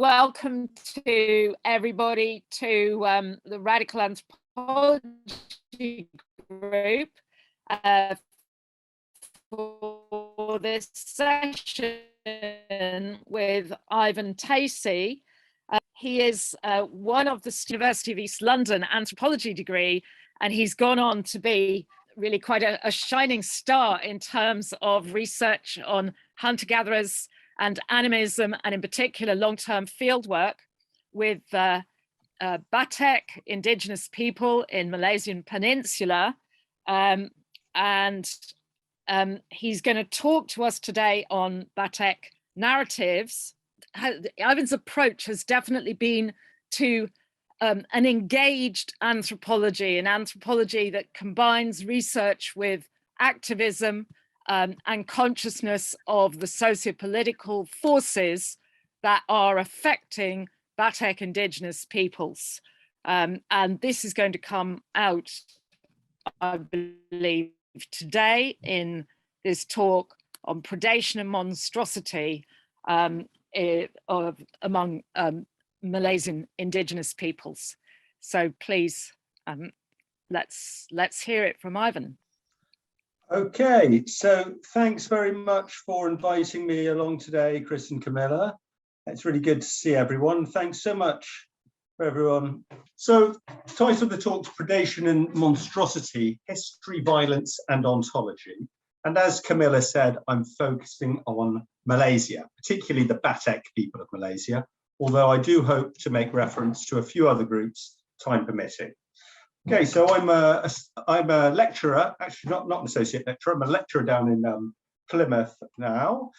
welcome to everybody to the Radical Anthropology group for this session with Ivan Tacey. He is one of the University of East London anthropology degree, and he's gone on to be really quite a shining star in terms of research on hunter-gatherers and animism, and in particular long-term fieldwork with Batek Indigenous people in Malaysian Peninsula. He's going to talk to us today on Batek narratives. Ivan's approach has definitely been to an engaged anthropology, an anthropology that combines research with activism and consciousness of the socio-political forces that are affecting Batek Indigenous peoples. And this is going to come out, I believe, today in this talk on predation and monstrosity among Malaysian Indigenous peoples. So please, let's hear it from Ivan. Okay, so thanks very much for inviting me along today, Chris and Camilla. It's really good to see everyone. Thanks so much for everyone. So, title of the talk is Predation and Monstrosity, History, Violence and Ontology. And as Camilla said, I'm focusing on Malaysia, particularly the Batek people of Malaysia, although I do hope to make reference to a few other groups, time permitting. Okay, so I'm a lecturer, actually not an associate lecturer, I'm a lecturer down in Plymouth now.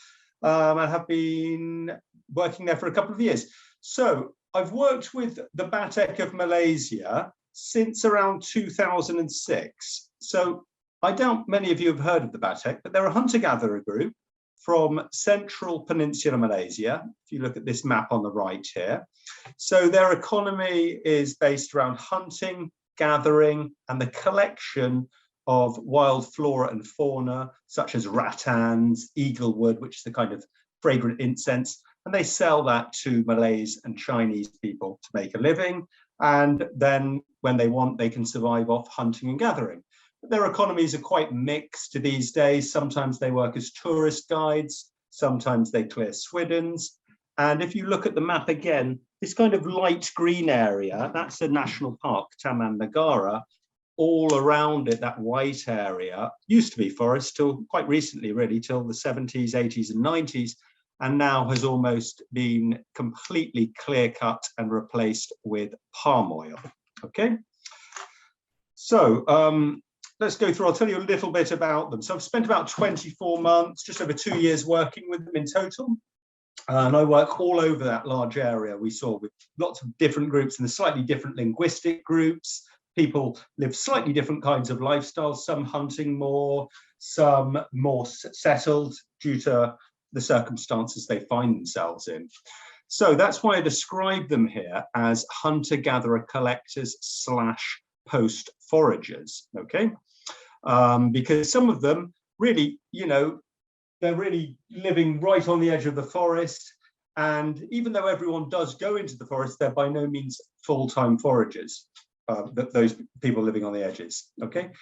I have been working there for a couple of years. So I've worked with the Batek of Malaysia since around 2006. So I doubt many of you have heard of the Batek, but they're a hunter-gatherer group from central Peninsula Malaysia, if you look at this map on the right here. So their economy is based around hunting, gathering, and the collection of wild flora and fauna, such as rattans, eaglewood, which is the kind of fragrant incense, and they sell that to Malays and Chinese people to make a living. And then when they want, they can survive off hunting and gathering. But their economies are quite mixed these days. Sometimes they work as tourist guides, sometimes they clear swidens. And if you look at the map again, this kind of light green area, that's a national park, Taman Negara. All around it, that white area, used to be forest till quite recently, really, till the 70s, 80s and 90s, and now has almost been completely clear-cut and replaced with palm oil. Okay, so let's go through. I'll tell you a little bit about them. So I've spent about 24 months, just over 2 years working with them in total. And I work all over that large area we saw with lots of different groups and the slightly different linguistic groups. People live slightly different kinds of lifestyles, some hunting more, some more settled due to the circumstances they find themselves in. So that's why I describe them here as hunter-gatherer collectors / post-foragers, okay? Because some of them really, you know, they're really living right on the edge of the forest. And even though everyone does go into the forest, they're by no means full-time foragers, those people living on the edges, okay?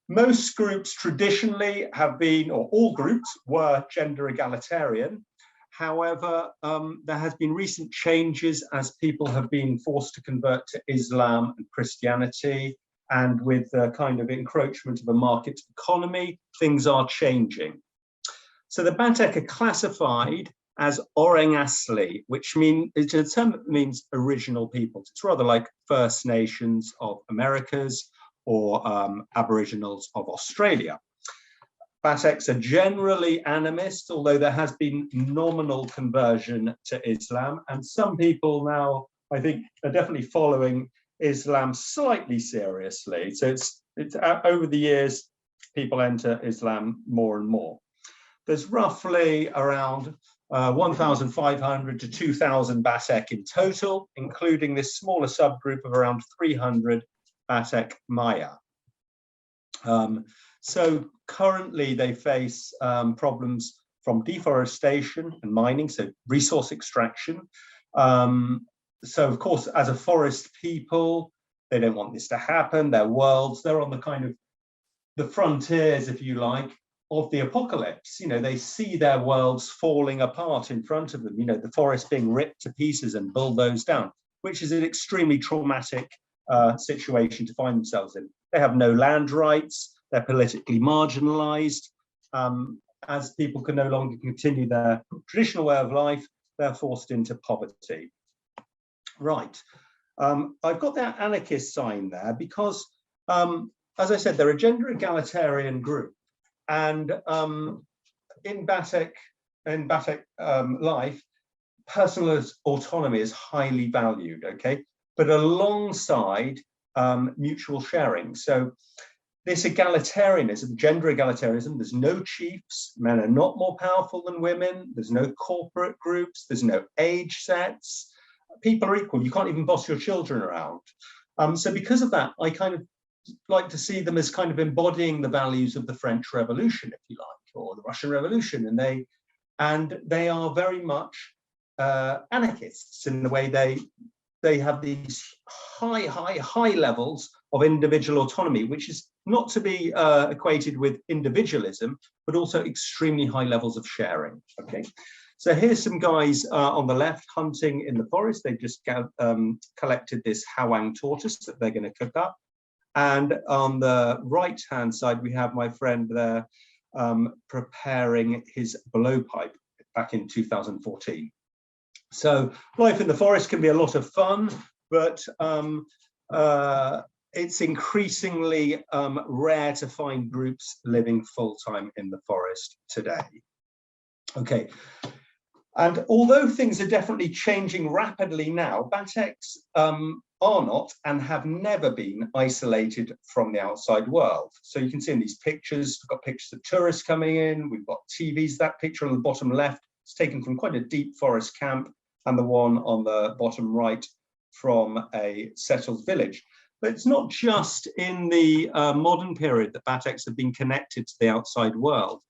Most groups traditionally have been, or all groups were gender egalitarian. However, there has been recent changes as people have been forced to convert to Islam and Christianity, and with the kind of encroachment of a market economy, things are changing. So the Batek are classified as Orang Asli, which it's a term that means original peoples. It's rather like First Nations of Americas or Aboriginals of Australia. Bateks are generally animist, although there has been nominal conversion to Islam, and some people now, I think, are definitely following Islam slightly seriously. So it's over the years, people enter Islam more and more. There's roughly around 1,500 to 2,000 Batek in total, including this smaller subgroup of around 300 Batek Maya. So currently they face problems from deforestation and mining, so resource extraction, So of course, as a forest people, they don't want this to happen. Their worlds, they're on the kind of the frontiers, if you like, of the apocalypse. You know, they see their worlds falling apart in front of them, you know, the forest being ripped to pieces and bulldozed down, which is an extremely traumatic situation to find themselves in. They have no land rights, they're politically marginalized. As people can no longer continue their traditional way of life, they're forced into poverty. Right. I've got that anarchist sign there because, as I said, they're a gender egalitarian group. And in Batek life, personal autonomy is highly valued, okay? But alongside mutual sharing. So this egalitarianism, gender egalitarianism, there's no chiefs, men are not more powerful than women, there's no corporate groups, there's no age sets, people are equal, you can't even boss your children around. So because of that, I kind of like to see them as kind of embodying the values of the French Revolution, if you like, or the Russian Revolution, and they are very much anarchists in the way they have these high levels of individual autonomy, which is not to be equated with individualism, but also extremely high levels of sharing. Okay, so here's some guys on the left hunting in the forest. They've just collected this hawang tortoise that they're going to cook up. And on the right-hand side, we have my friend there preparing his blowpipe back in 2014. So life in the forest can be a lot of fun, but it's increasingly rare to find groups living full-time in the forest today. Okay, and although things are definitely changing rapidly now, Bateks are not and have never been isolated from the outside world. So you can see in these pictures, we've got pictures of tourists coming in, we've got TVs. That picture on the bottom left is taken from quite a deep forest camp, and the one on the bottom right from a settled village. But it's not just in the modern period that Bateks have been connected to the outside world.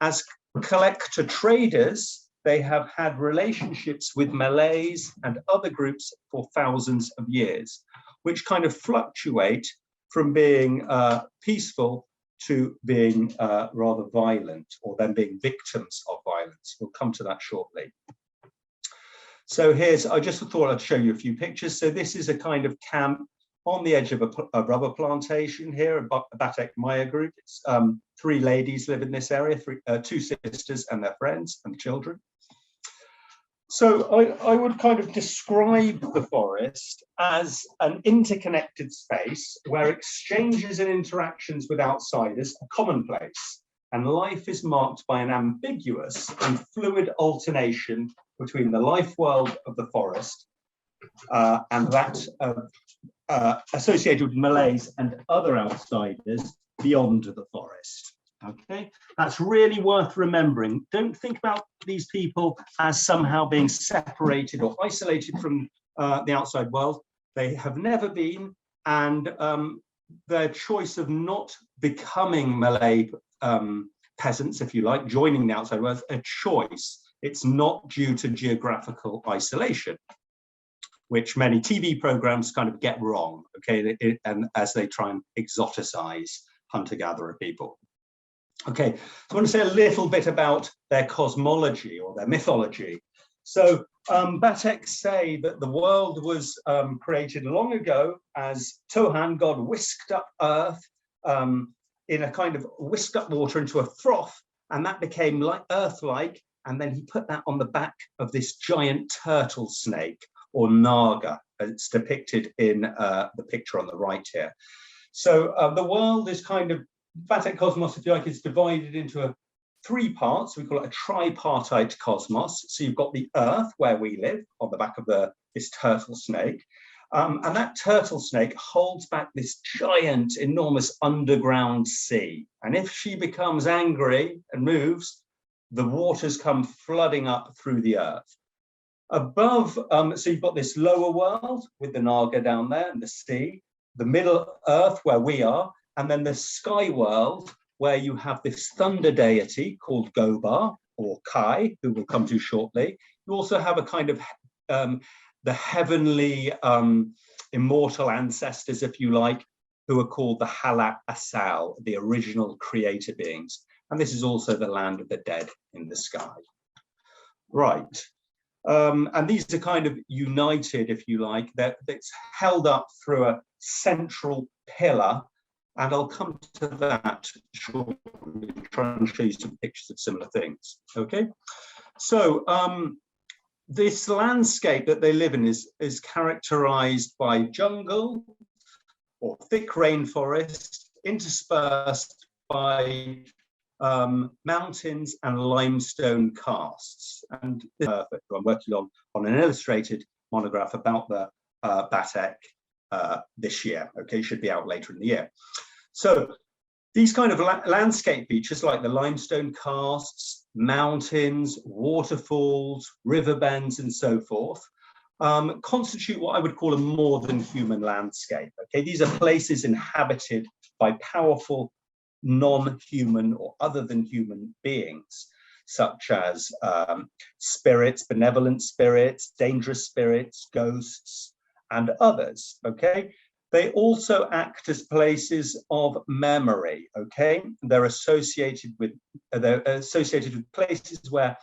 As collector traders, they have had relationships with Malays and other groups for thousands of years, which kind of fluctuate from being peaceful to being rather violent, or them being victims of violence. We'll come to that shortly. So I just thought I'd show you a few pictures. So this is a kind of camp on the edge of a rubber plantation here, a Batek Maya group. It's 3 ladies live in this area, 2 sisters and their friends and children. So I would kind of describe the forest as an interconnected space where exchanges and interactions with outsiders are commonplace, and life is marked by an ambiguous and fluid alternation between the life world of the forest and that associated with Malays and other outsiders beyond the forest. Okay, that's really worth remembering. Don't think about these people as somehow being separated or isolated from the outside world. They have never been, and their choice of not becoming Malay peasants, if you like, joining the outside world, a choice. It's not due to geographical isolation, which many TV programs kind of get wrong, okay, and as they try and exoticize hunter-gatherer people. Okay, so I want to say a little bit about their cosmology or their mythology. So Batek say that the world was created long ago as Tuhan, God, whisked up earth in a kind of whisked up water into a froth, and that became like earth-like, and then he put that on the back of this giant turtle snake, or naga, as it's depicted in the picture on the right here. So the world is kind of, Batek cosmos, if you like, is divided into 3 parts. We call it a tripartite cosmos. So you've got the earth where we live on the back of this turtle snake. And that turtle snake holds back this giant, enormous underground sea. And if she becomes angry and moves, the waters come flooding up through the earth. Above, so you've got this lower world with the naga down there and the sea, the middle earth where we are, and then the sky world where you have this thunder deity called Gobar or Kai, who we'll come to shortly. You also have a kind of the heavenly immortal ancestors, if you like, who are called the Halat Asal, the original creator beings. And this is also the land of the dead in the sky. Right. And these are kind of united, if you like, that's held up through a central pillar. And I'll come to that shortly, try and show you some pictures of similar things. Okay. So this landscape that they live in is characterized by jungle or thick rainforest interspersed by mountains and limestone karsts. And I'm working on an illustrated monograph about the Batek this year. Okay, should be out later in the year. So these kind of landscape features like the limestone karsts, mountains, waterfalls, river bends, and so forth, constitute what I would call a more than human landscape. Okay, these are places inhabited by powerful non-human or other than human beings, such as spirits, benevolent spirits, dangerous spirits, ghosts, and others. Okay, they also act as places of memory. Okay, they're associated with places where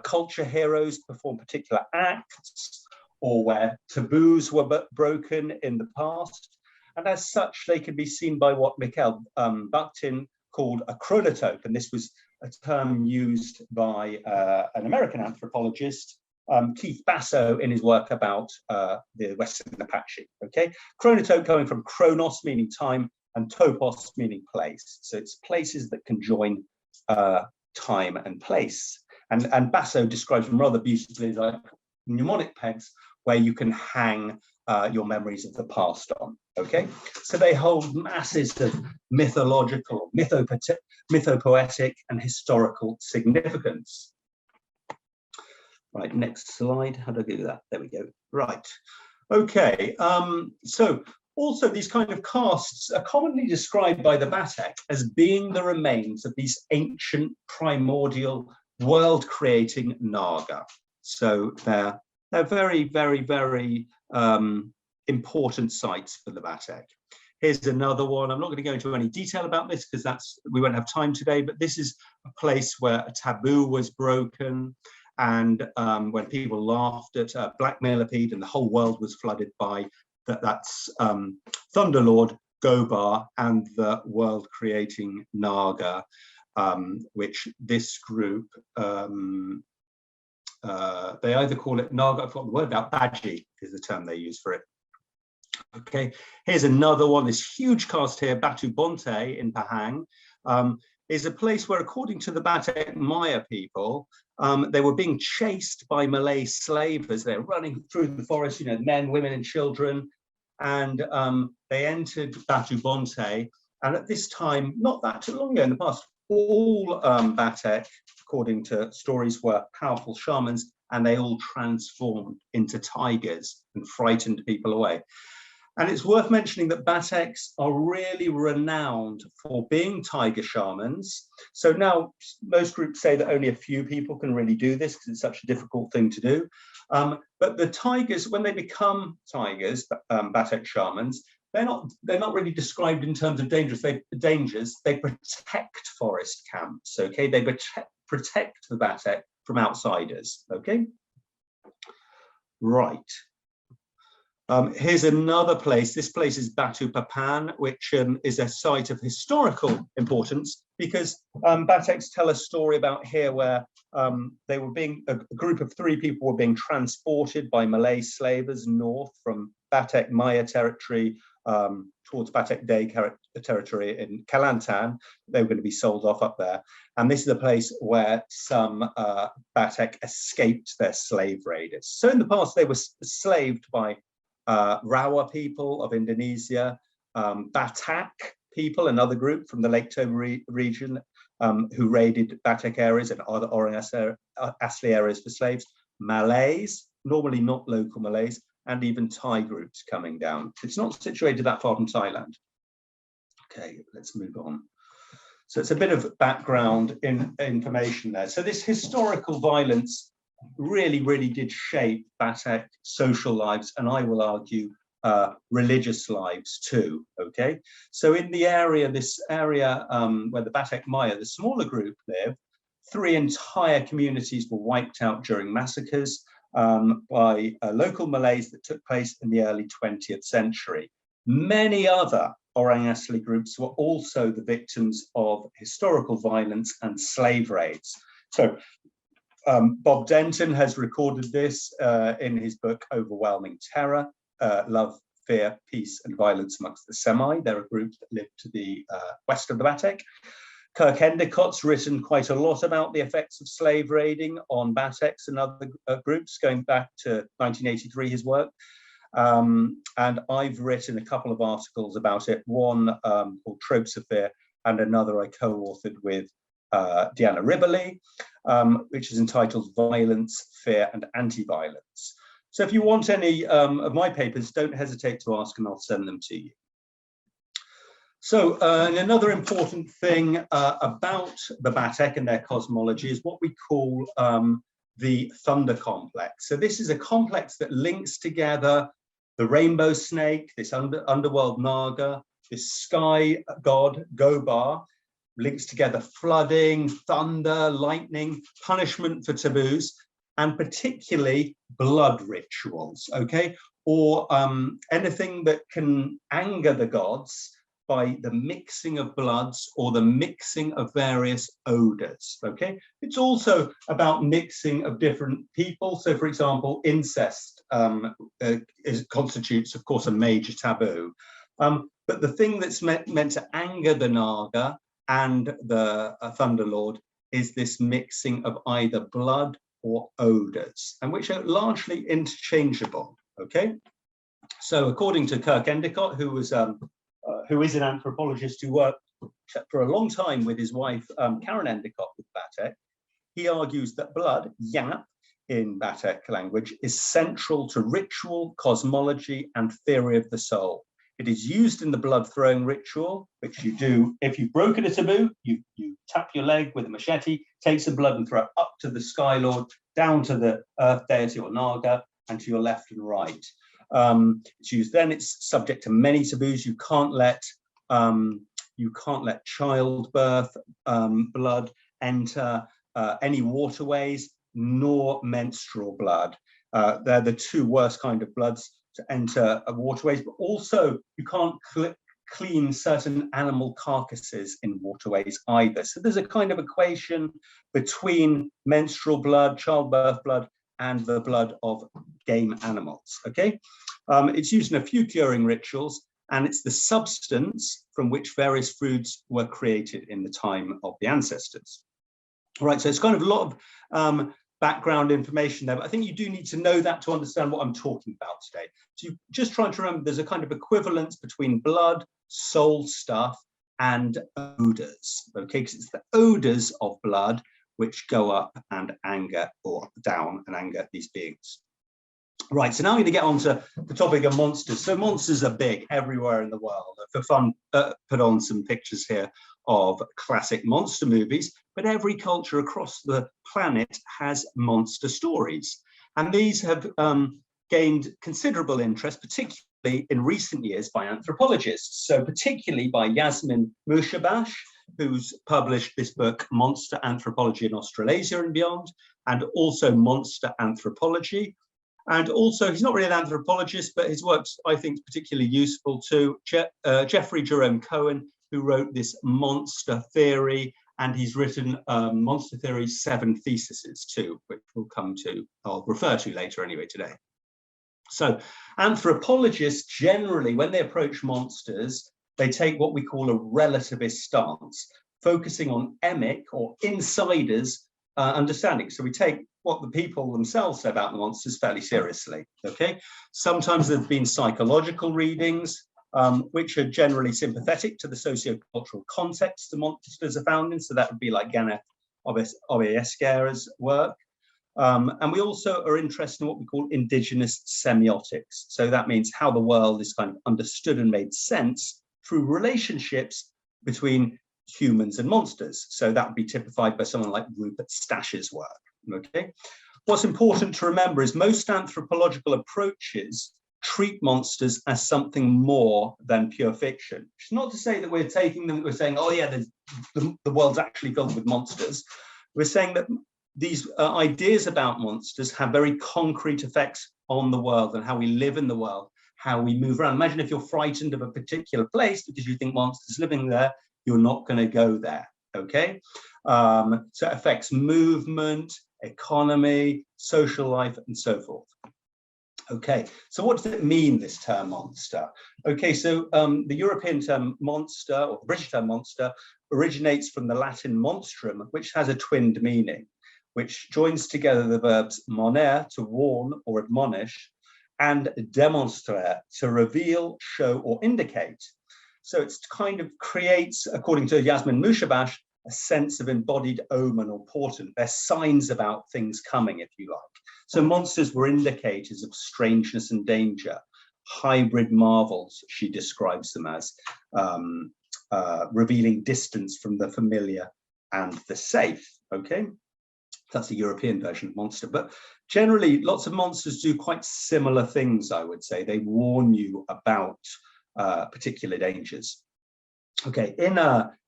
culture heroes perform particular acts, or where taboos were broken in the past. And as such, they can be seen by what Mikhail Bakhtin called a chronotope. And this was a term used by an American anthropologist, Keith Basso, in his work about the Western Apache. Okay, chronotope coming from chronos, meaning time, and topos, meaning place. So it's places that can join time and place. And Basso describes them rather beautifully like mnemonic pegs where you can hang your memories of the past on. Okay, so they hold masses of mythological, mythopoetic, and historical significance. Right, next slide. How do I do that? There we go. Right. Okay. So also these kind of castes are commonly described by the Batek as being the remains of these ancient primordial world-creating Naga. So they're very, very, very important sites for the Batek. Here's another one. I'm not going to go into any detail about this because we won't have time today, but this is a place where a taboo was broken, and when people laughed at a black millipede and the whole world was flooded by that's Thunderlord Gobar and the world-creating Naga, which this group, they either call it Naga, I've forgotten the word about, Baji is the term they use for it. Okay, here's another one. This huge caste here, Batu Bonte in Pahang, is a place where, according to the Batek Maya people, they were being chased by Malay slavers. They're running through the forest, you know, men, women, and children, and they entered Batu Bonte. And at this time, not that too long ago in the past, all Batek, according to stories, were powerful shamans, and they all transformed into tigers and frightened people away. And it's worth mentioning that Bateks are really renowned for being tiger shamans. So now most groups say that only a few people can really do this because it's such a difficult thing to do. But the tigers, when they become tigers, Batek shamans, they're not really described in terms of dangers. They protect forest camps. Okay, they protect the Batek from outsiders. Okay, right. Here's another place. This place is Batu Papan, which is a site of historical importance because Bateks tell a story about here where they were being, a group of 3 people were being transported by Malay slavers north from Batek Maya territory towards Batek Day territory in Kelantan. They were going to be sold off up there. And this is a place where some Batek escaped their slave raiders. So in the past, they were slaved by Rawa people of Indonesia, Batak people, another group from the Lake Toba region who raided Batek areas and other Orang Asli areas for slaves, Malays, normally not local Malays, and even Thai groups coming down. It's not situated that far from Thailand. Okay, let's move on. So it's a bit of background information there. So this historical violence really did shape Batek social lives, and I will argue religious lives too. Okay, so in the area, this area where the Batek Maya, the smaller group, live, 3 entire communities were wiped out during massacres by local Malays that took place in the early 20th century. Many other Orang Asli groups were also the victims of historical violence and slave raids. So Bob Denton has recorded this in his book Overwhelming Terror, Love, Fear, Peace and Violence Amongst the Semi. There are groups that live to the west of the Batek. Kirk Endicott's written quite a lot about the effects of slave raiding on Bateks and other groups, going back to 1983, his work. And I've written a couple of articles about it, one called Tropes of Fear and another I co-authored with Diana Ribberley, which is entitled Violence, Fear and Anti-Violence. So if you want any of my papers, don't hesitate to ask and I'll send them to you. So and another important thing about the Batek and their cosmology is what we call the thunder complex. So this is a complex that links together the rainbow snake, this underworld naga, this sky god Gobar, links together flooding, thunder, lightning, punishment for taboos, and particularly blood rituals, okay? Or anything that can anger the gods by the mixing of bloods or the mixing of various odors, okay? It's also about mixing of different people. So for example, incest constitutes, of course, a major taboo. But the thing that's meant to anger the Naga and the Thunderlord is this mixing of either blood or odors, and which are largely interchangeable, okay? So according to Kirk Endicott, who is an anthropologist who worked for a long time with his wife, Karen Endicott with Batek, he argues that blood, yap, in Batek language, is central to ritual, cosmology, and theory of the soul. It is used in the blood-throwing ritual, which you do if you've broken a taboo. You tap your leg with a machete, take some blood and throw it up to the Sky Lord, down to the Earth deity or Naga, and to your left and right. It's used then. It's subject to many taboos. You can't let childbirth blood enter any waterways, nor menstrual blood. They're the two worst kind of bloods to enter waterways, but also you can't clean certain animal carcasses in waterways either. So there's a kind of equation between menstrual blood, childbirth blood, and the blood of game animals, okay? It's used in a few curing rituals, and it's the substance from which various foods were created in the time of the ancestors. All right, so it's kind of a lot of background information there, but I think you do need to know that to understand what I'm talking about today. So you just trying to remember there's a kind of equivalence between blood, soul stuff, and odors, okay? Because it's the odors of blood which go up and anger, or down and anger these beings. Right, so now I'm going to get on to the topic of monsters. So monsters are big everywhere in the world. For fun, put on some pictures here of classic monster movies, but every culture across the planet has monster stories. And these have gained considerable interest, particularly in recent years by anthropologists. So particularly by Yasmin Mushabash, who's published this book, Monster Anthropology in Australasia and Beyond, and also Monster Anthropology. And also, he's not really an anthropologist, but his work's, I think, particularly useful too. Jeffrey Jerome Cohen, who wrote this monster theory, and he's written Monster Theory's 7 theses too, which I'll refer to later anyway today. So anthropologists generally, when they approach monsters, they take what we call a relativist stance, focusing on emic or insiders understanding. So we take what the people themselves say about the monsters fairly seriously, okay? Sometimes there's been psychological readings, which are generally sympathetic to the socio-cultural context the monsters are found in. So that would be like Ganeth Obiesquer's work. And we also are interested in what we call indigenous semiotics. So that means how the world is kind of understood and made sense through relationships between humans and monsters. So that would be typified by someone like Rupert Stash's work, okay? what's important to remember is most anthropological approaches treat monsters as something more than pure fiction. Which is not to say that we're taking them, we're saying, oh yeah, the world's actually filled with monsters. We're saying that these ideas about monsters have very concrete effects on the world and how we live in the world, how we move around. Imagine if you're frightened of a particular place because you think monsters living there, you're not going to go there, okay? So it affects movement, economy, social life, and so forth. Okay, so what does it mean, this term monster? Okay, so the European term monster, or the British term monster, originates from the Latin monstrum, which has a twinned meaning, which joins together the verbs monere, to warn or admonish, and demonstrare, to reveal, show, or indicate. So it's kind of creates, according to Yasmin Mushabash, a sense of embodied omen or portent. They're signs about things coming, if you like. So monsters were indicators of strangeness and danger, hybrid marvels, she describes them as, revealing distance from the familiar and the safe, okay? That's the European version of monster. But generally, lots of monsters do quite similar things, I would say. They warn you about particular dangers. Okay, in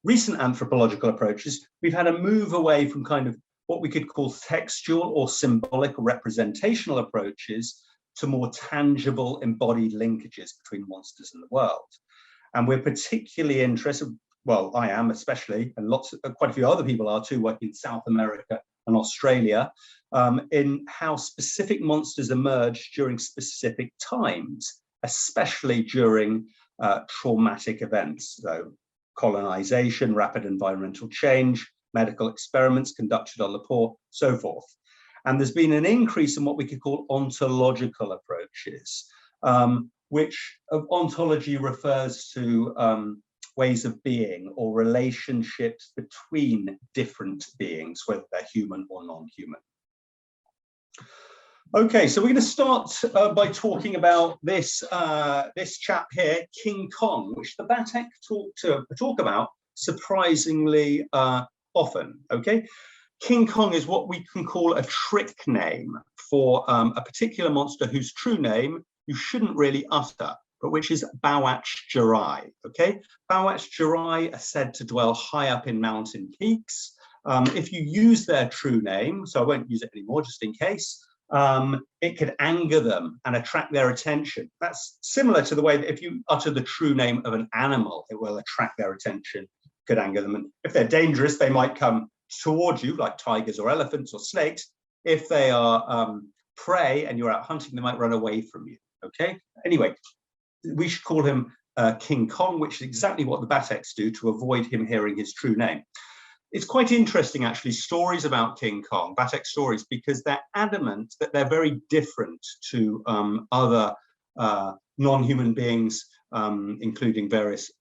recent anthropological approaches, we've had a move away from kind of what we could call textual or symbolic or representational approaches to more tangible embodied linkages between monsters and the world. And we're particularly interested, well, I am especially, and quite a few other people are too, working in South America and Australia, in how specific monsters emerge during specific times, especially during traumatic events, so colonization, rapid environmental change, medical experiments conducted on the poor, so forth. And there's been an increase in what we could call ontological approaches, which ontology refers to ways of being or relationships between different beings, whether they're human or non-human. Okay, so we're going to start by talking about this chap here, King Kong, which the Batek talk about surprisingly often. Okay, King Kong is what we can call a trick name for a particular monster whose true name you shouldn't really utter, but which is Bawach Jarai. Okay, Bawach Jarai are said to dwell high up in mountain peaks. If you use their true name, so I won't use it anymore just in case, it could anger them and attract their attention. That's similar to the way that if you utter the true name of an animal, it will attract their attention, could anger them. And if they're dangerous, they might come towards you, like tigers or elephants or snakes. If they are prey and you're out hunting, they might run away from you. Okay, anyway, we should call him King Kong, which is exactly what the Bateks do to avoid him hearing his true name. It's quite interesting, actually, stories about King Kong, Batek stories, because they're adamant that they're very different to other non-human beings, including various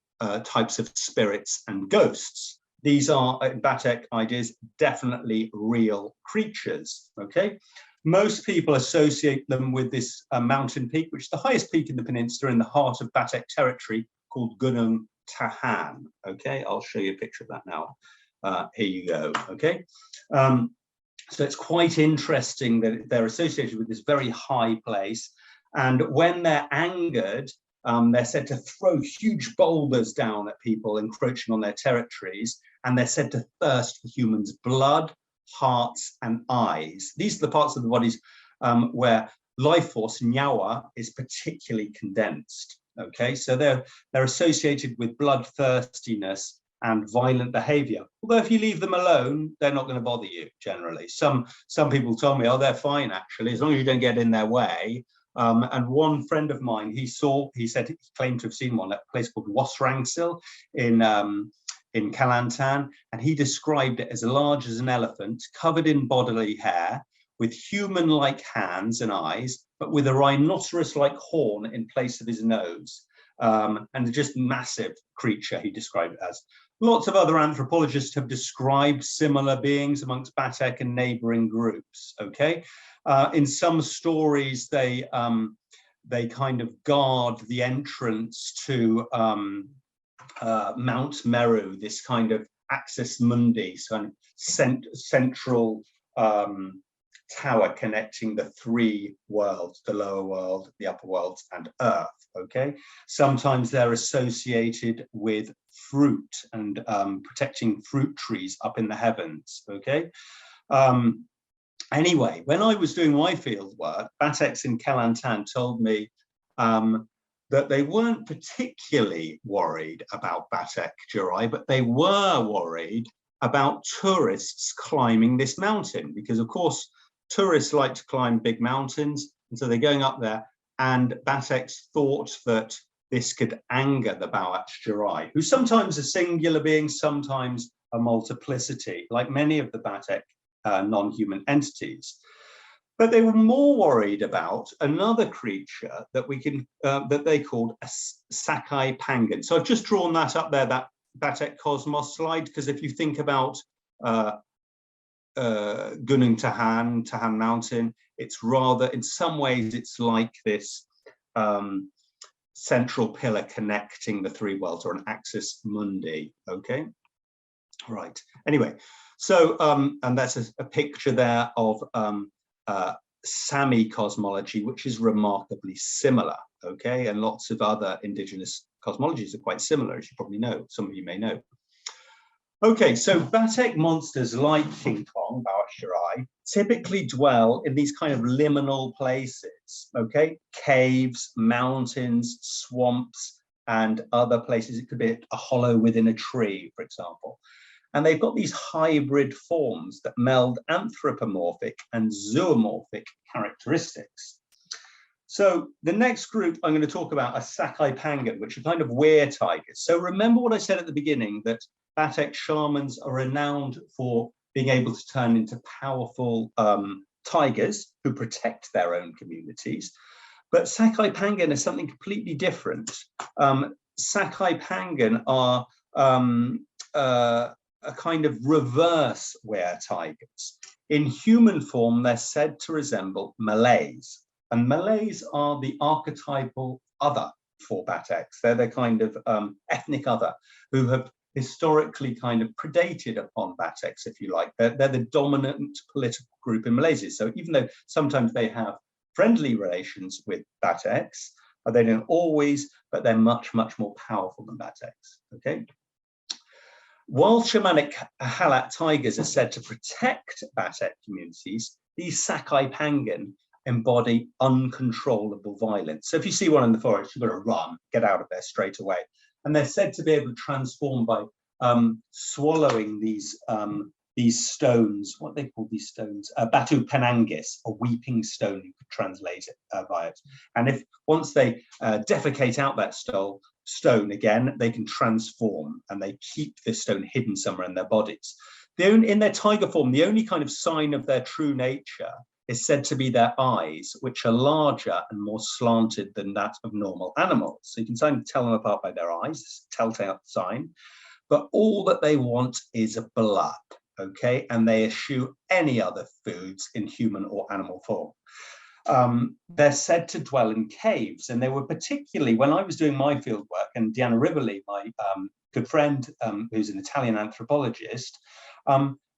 types of spirits and ghosts. These are, Batek ideas, definitely real creatures, okay? Most people associate them with this mountain peak, which is the highest peak in the peninsula in the heart of Batek territory, called Gunung Tahan, okay? I'll show you a picture of that now. Here you go, okay? So it's quite interesting that they're associated with this very high place. And when they're angered, they're said to throw huge boulders down at people encroaching on their territories. And they're said to thirst for humans' blood, hearts, and eyes. These are the parts of the bodies where life force, nyawa, is particularly condensed, okay? So they're associated with bloodthirstiness and violent behavior. Although if you leave them alone, they're not going to bother you generally. Some people told me, oh, they're fine actually, as long as you don't get in their way. And one friend of mine, he said he claimed to have seen one at a place called Wasrangsil in Kelantan, and he described it as large as an elephant, covered in bodily hair, with human-like hands and eyes, but with a rhinoceros-like horn in place of his nose. And just massive creature, he described it as. Lots of other anthropologists have described similar beings amongst Batek and neighboring groups, okay? In some stories, they kind of guard the entrance to Mount Meru, this kind of axis mundi, so central tower connecting the three worlds, the lower world, the upper worlds, and Earth, okay? Sometimes they're associated with fruit and protecting fruit trees up in the heavens, okay? Anyway, when I was doing my field work, Batek in Kelantan told me that they weren't particularly worried about Batek Jurai, but they were worried about tourists climbing this mountain, because of course, tourists like to climb big mountains, and so they're going up there, and Batek thought that this could anger the Bawat Jurai, who's sometimes a singular being, sometimes a multiplicity, like many of the Batek non-human entities. But they were more worried about another creature that we can that they called a Sakai Pangan. So I've just drawn that up there, that Batek Cosmos slide, because if you think about Gunung Tahan Mountain, it's rather, in some ways, it's like this central pillar connecting the three worlds, or an axis mundi, okay? Right, anyway, so, and that's a picture there of Sami cosmology, which is remarkably similar, okay? And lots of other indigenous cosmologies are quite similar, as you probably know, some of you may know. Okay, so Batek monsters like King Kong, Bawat Jurai, typically dwell in these kind of liminal places, okay? Caves, mountains, swamps, and other places. It could be a hollow within a tree, for example. And they've got these hybrid forms that meld anthropomorphic and zoomorphic characteristics. So the next group I'm going to talk about are Sakai Pangan, which are kind of were tigers. So remember what I said at the beginning, that Batek shamans are renowned for being able to turn into powerful tigers who protect their own communities. But Sakai Pangan is something completely different. Sakai Pangan are a kind of reverse were tigers. In human form, they're said to resemble Malays. And Malays are the archetypal other for Bateks. They're the kind of ethnic other who have historically kind of predated upon Bateks, if you like. They're the dominant political group in Malaysia. So even though sometimes they have friendly relations with Bateks, they don't always, but they're much, much more powerful than Bateks, okay? While shamanic Halat tigers are said to protect Batek communities, these Sakai Pangan embody uncontrollable violence. So if you see one in the forest, you've got to run, get out of there straight away. And they're said to be able to transform by swallowing these stones. What they call these stones? Batu Penangis, a weeping stone, you could translate it by it. And if once they defecate out that stone again, they can transform, and they keep this stone hidden somewhere in their bodies. In their tiger form, the only kind of sign of their true nature is said to be their eyes, which are larger and more slanted than that of normal animals. So you can kind of tell them apart by their eyes, telltale sign. But all that they want is blood, okay? And they eschew any other foods in human or animal form. They're said to dwell in caves, and they were particularly, when I was doing my field work, and Diana Rivoli, my good friend, who's an Italian anthropologist,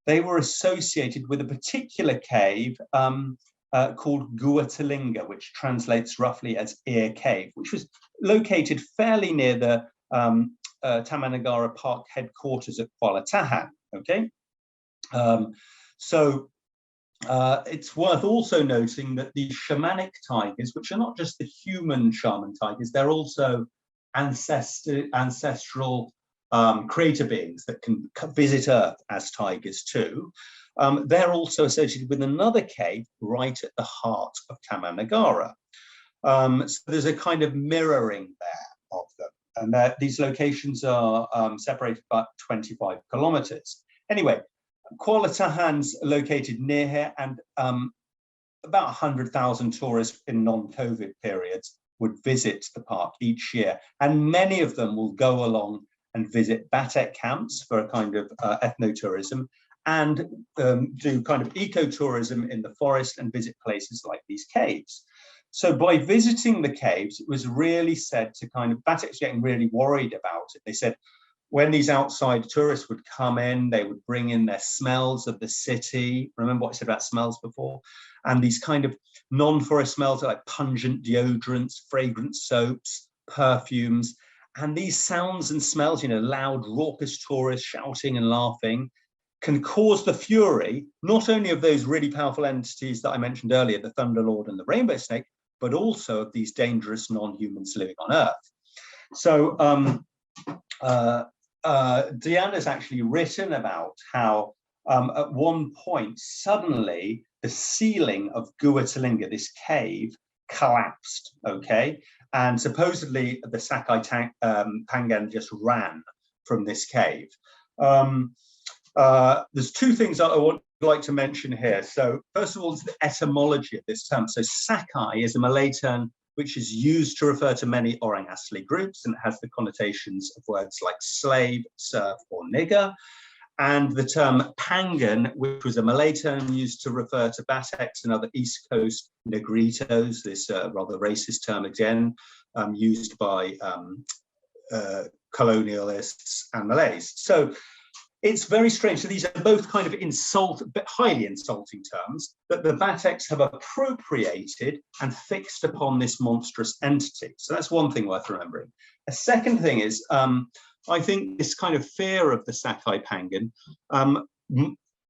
they were associated with a particular cave called Gua Telinga, which translates roughly as ear cave, which was located fairly near the Taman Negara Park headquarters at Kuala Tahan, okay? It's worth also noting that these shamanic tigers, which are not just the human shaman tigers, they're also ancestral creator beings that can visit Earth as tigers too. They're also associated with another cave right at the heart of Taman Negara. So there's a kind of mirroring there of them. And these locations are separated by 25 kilometers. Anyway, Kuala Tahan's located near here, and about 100,000 tourists in non-COVID periods would visit the park each year. And many of them will go along and visit Batek camps for a kind of ethnotourism, and do kind of ecotourism in the forest and visit places like these caves. So by visiting the caves, it was really said to kind of, Batek's getting really worried about it. They said, when these outside tourists would come in, they would bring in their smells of the city. Remember what I said about smells before? And these kind of non-forest smells are like pungent deodorants, fragrant soaps, perfumes. And these sounds and smells, loud, raucous tourists shouting and laughing, can cause the fury, not only of those really powerful entities that I mentioned earlier, the Thunderlord and the Rainbow Snake, but also of these dangerous non-humans living on Earth. So Deanna's actually written about how at one point, suddenly the ceiling of Gua Telinga, this cave, collapsed, okay? And supposedly the Sakai Pangan just ran from this cave. There's two things that I would like to mention here. So first of all, is the etymology of this term. So Sakai is a Malay term which is used to refer to many Orang Asli groups, and it has the connotations of words like slave, serf, or nigger. And the term Pangan, which was a Malay term used to refer to Bateks and other East Coast Negritos, this rather racist term again, used by colonialists and Malays. So it's very strange. So these are both kind of highly insulting terms that the Bateks have appropriated and fixed upon this monstrous entity. So that's one thing worth remembering. A second thing is, I think this kind of fear of the Sakai Pangan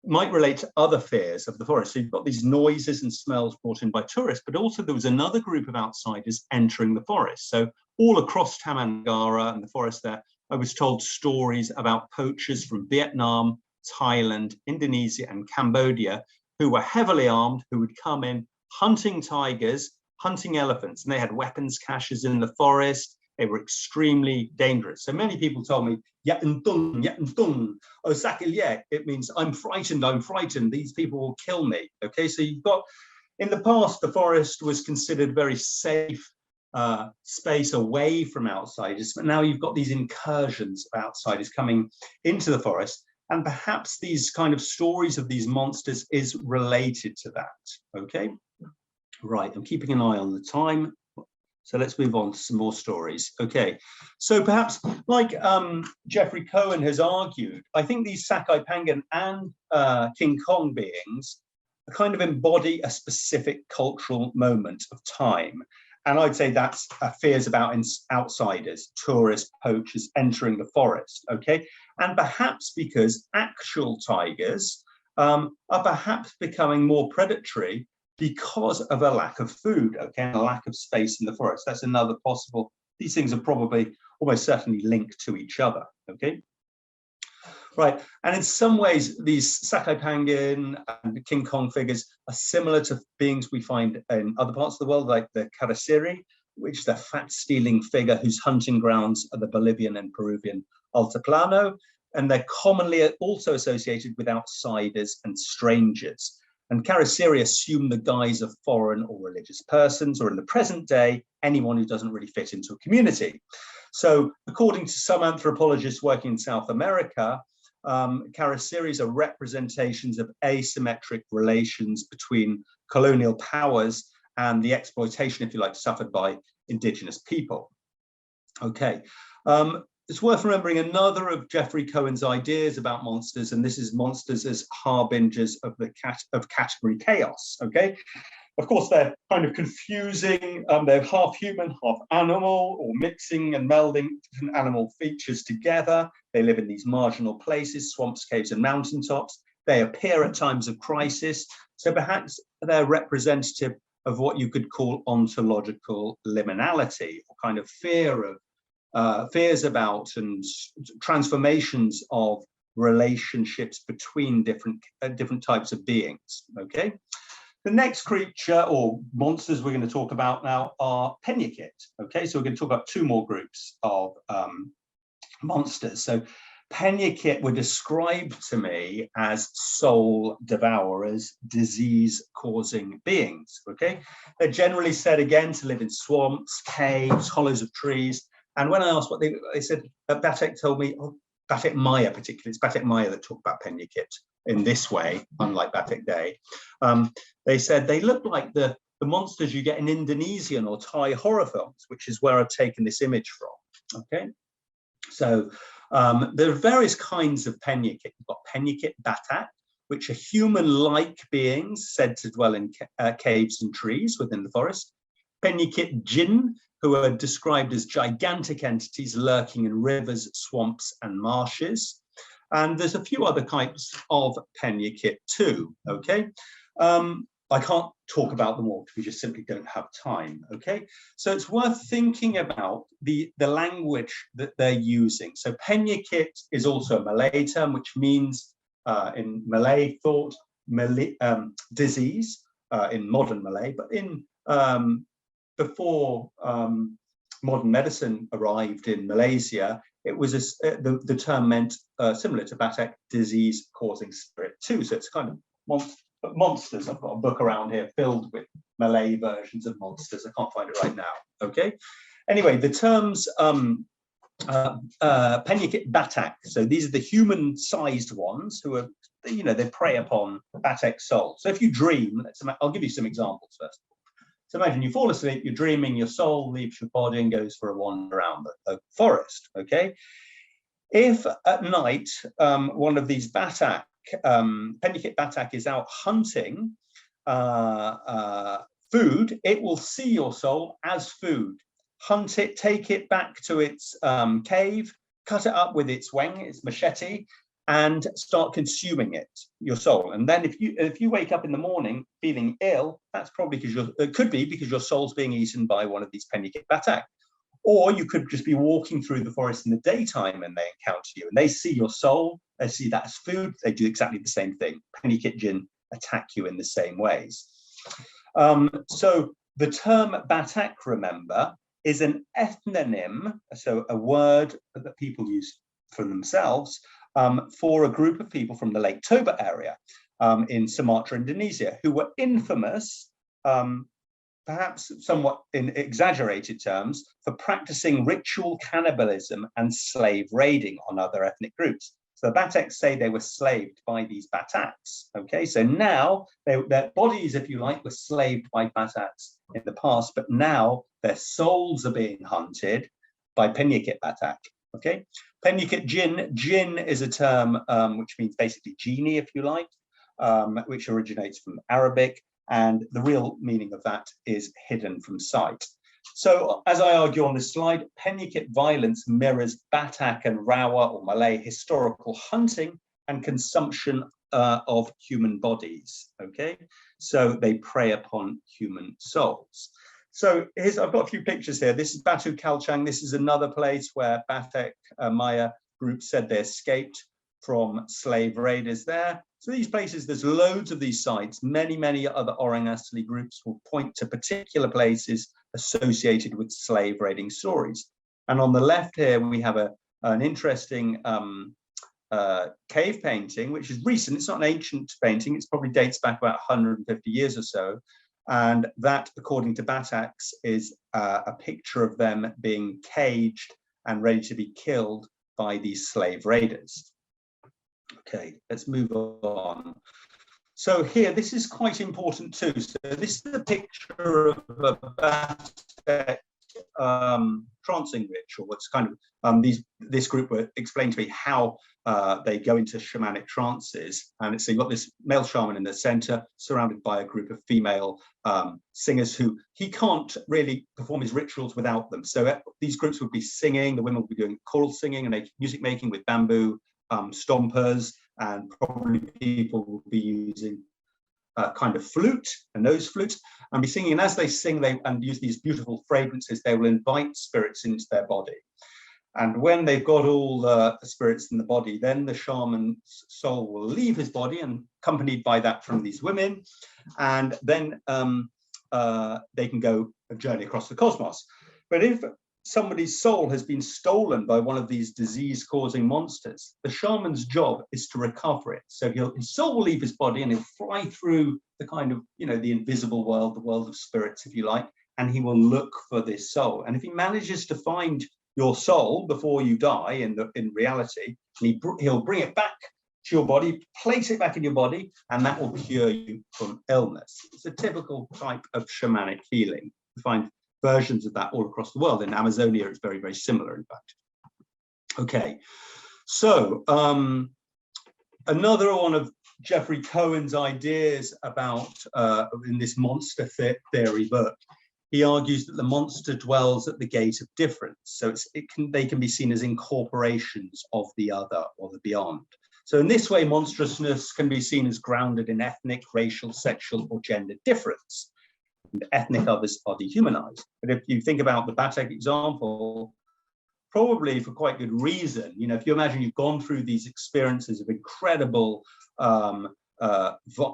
might relate to other fears of the forest. So you've got these noises and smells brought in by tourists, but also there was another group of outsiders entering the forest. So all across Taman Negara and the forest there, I was told stories about poachers from Vietnam, Thailand, Indonesia, and Cambodia who were heavily armed, who would come in hunting tigers, hunting elephants, and they had weapons caches in the forest. They were extremely dangerous. So many people told me, oh, sakilye, it means I'm frightened, these people will kill me. Okay, so you've got, in the past, the forest was considered very safe space away from outsiders, but now you've got these incursions of outsiders coming into the forest, and perhaps these kind of stories of these monsters is related to that. Okay, right, I'm keeping an eye on the time, so let's move on to some more stories. Okay, so perhaps like Jeffrey Cohen has argued, I think these Sakai Pangan and King Kong beings kind of embody a specific cultural moment of time. And I'd say that's fears about outsiders, tourists, poachers entering the forest, okay? And perhaps because actual tigers are perhaps becoming more predatory because of a lack of food, okay, and a lack of space in the forest. That's another possible, these things are probably almost certainly linked to each other, okay? Right, and in some ways, these Sakai Pangan and King Kong figures are similar to beings we find in other parts of the world, like the Caraceri, which is a fat-stealing figure whose hunting grounds are the Bolivian and Peruvian Altiplano, and they're commonly also associated with outsiders and strangers. And Caraceri assume the guise of foreign or religious persons, or in the present day, anyone who doesn't really fit into a community. So according to some anthropologists working in South America, Caraceris are representations of asymmetric relations between colonial powers and the exploitation, if you like, suffered by indigenous people. Okay, it's worth remembering another of Jeffrey Cohen's ideas about monsters, and this is monsters as harbingers of the category chaos. Okay, of course they're kind of confusing. They're half human, half animal, or mixing and melding different animal features together. They live in these marginal places, swamps, caves, and mountaintops. They appear at times of crisis. So perhaps they're representative of what you could call ontological liminality, or kind of fears about and transformations of relationships between different types of beings. Okay. The next creature or monsters we're going to talk about now are Penyakit. Okay, so we're going to talk about two more groups of monsters. So Penyakit were described to me as soul devourers, disease-causing beings. Okay, they're generally said again to live in swamps, caves, hollows of trees. And when I asked what they said, Batek told me, oh, Batek Maya particularly, it's Batek Maya that talk about Penyakit in this way, unlike Batek Day. They said they look like the monsters you get in Indonesian or Thai horror films, which is where I've taken this image from. Okay, so There are various kinds of Penyakit. You've got Penyakit Batak, which are human-like beings said to dwell in caves and trees within the forest. Penyakit Jinn, who are described as gigantic entities lurking in rivers, swamps, and marshes. And there's a few other types of Penyakit too, okay? I can't talk about them all because we just simply don't have time, okay? So it's worth thinking about the language that they're using. So Penyakit is also a Malay term, which means in Malay thought, disease in modern Malay, but in before modern medicine arrived in Malaysia, it was the term meant similar to Batek, disease causing spirit too. So it's kind of monsters. I've got a book around here filled with Malay versions of monsters. I can't find it right now. Okay. Anyway, the terms Penyakit Batak. So these are the human-sized ones who are, you know, they prey upon Batek souls. So if you dream, I'll give you some examples first. So imagine you fall asleep, you're dreaming, your soul leaves your body and goes for a wander around the forest, okay? If at night, one of these Batak, Penyakit Batak is out hunting food, it will see your soul as food, hunt it, take it back to its cave, cut it up with its weng, its machete, and start consuming it, your soul. And then if you wake up in the morning feeling ill, that's probably because it could be because your soul's being eaten by one of these Penyakit Batak. Or you could just be walking through the forest in the daytime and they encounter you and they see your soul, they see that as food, they do exactly the same thing. Penyakit Jinn attack you in the same ways. So the term Batak, remember, is an ethnonym, so a word that people use for themselves, for a group of people from the Lake Toba area in Sumatra, Indonesia, who were infamous, perhaps somewhat in exaggerated terms, for practicing ritual cannibalism and slave raiding on other ethnic groups. So the Bataks say they were slaved by these Bataks, okay? So now their bodies, if you like, were slaved by Bataks in the past, but now their souls are being hunted by Penyakit Batak, okay? Penyakit Jinn, Jinn is a term which means basically genie, if you like, which originates from Arabic, and the real meaning of that is hidden from sight. So as I argue on this slide, Penyakit violence mirrors Batak and Rawa or Malay historical hunting and consumption of human bodies, okay? So they prey upon human souls. So I've got a few pictures here. This is Batu Kalchang. This is another place where Batek Maya group said they escaped from slave raiders there. So these places, there's loads of these sites. Many, many other Orang Asli groups will point to particular places associated with slave raiding stories. And on the left here, we have an interesting cave painting, which is recent. It's not an ancient painting. It probably dates back about 150 years or so. And that, according to Bataks, is a picture of them being caged and ready to be killed by these slave raiders. Okay, let's move on. So here, this is quite important too. So this is a picture of a Batek trancing ritual. It's kind of this group were explained to me how they go into shamanic trances, and so you've got this male shaman in the center, surrounded by a group of female singers who he can't really perform his rituals without them. So these groups would be singing, the women would be doing choral singing and music making with bamboo stompers, and probably people will be using a kind of flute, a nose flute, and be singing. And as they sing, and use these beautiful fragrances, they will invite spirits into their body. And when they've got all the spirits in the body, then the shaman's soul will leave his body, and accompanied by that from these women, and then they can go a journey across the cosmos. But if somebody's soul has been stolen by one of these disease-causing monsters, the shaman's job is to recover it. So his soul will leave his body and he'll fly through the kind of, the invisible world, the world of spirits, if you like, and he will look for this soul. And if he manages to find your soul before you die in reality, he'll bring it back to your body, place it back in your body, and that will cure you from illness. It's a typical type of shamanic healing. You find versions of that all across the world. In Amazonia, it's very, very similar, in fact. Okay, So another one of Jeffrey Cohen's ideas about in this monster theory book, he argues that the monster dwells at the gate of difference. So they can be seen as incorporations of the other or the beyond. So in this way, monstrousness can be seen as grounded in ethnic, racial, sexual, or gender difference. And ethnic others are dehumanized. But if you think about the Batek example, probably for quite good reason, you know, if you imagine you've gone through these experiences of incredible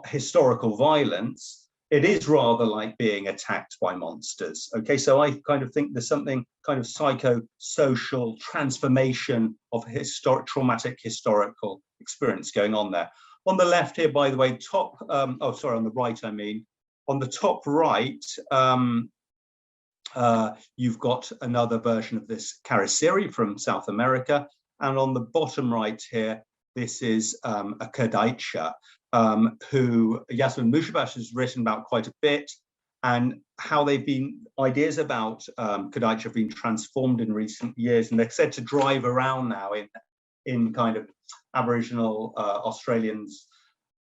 historical violence, it is rather like being attacked by monsters. Okay, so I kind of think there's something kind of psychosocial transformation of traumatic historical experience going on there. On the left here, by the way, on the right, I mean, on the top right, you've got another version of this Cariceri from South America. And on the bottom right here, this is a Kadaicha, who Yasmin Mushabash has written about quite a bit, and how ideas about Kadaicha have been transformed in recent years. And they're said to drive around now in kind of Aboriginal Australians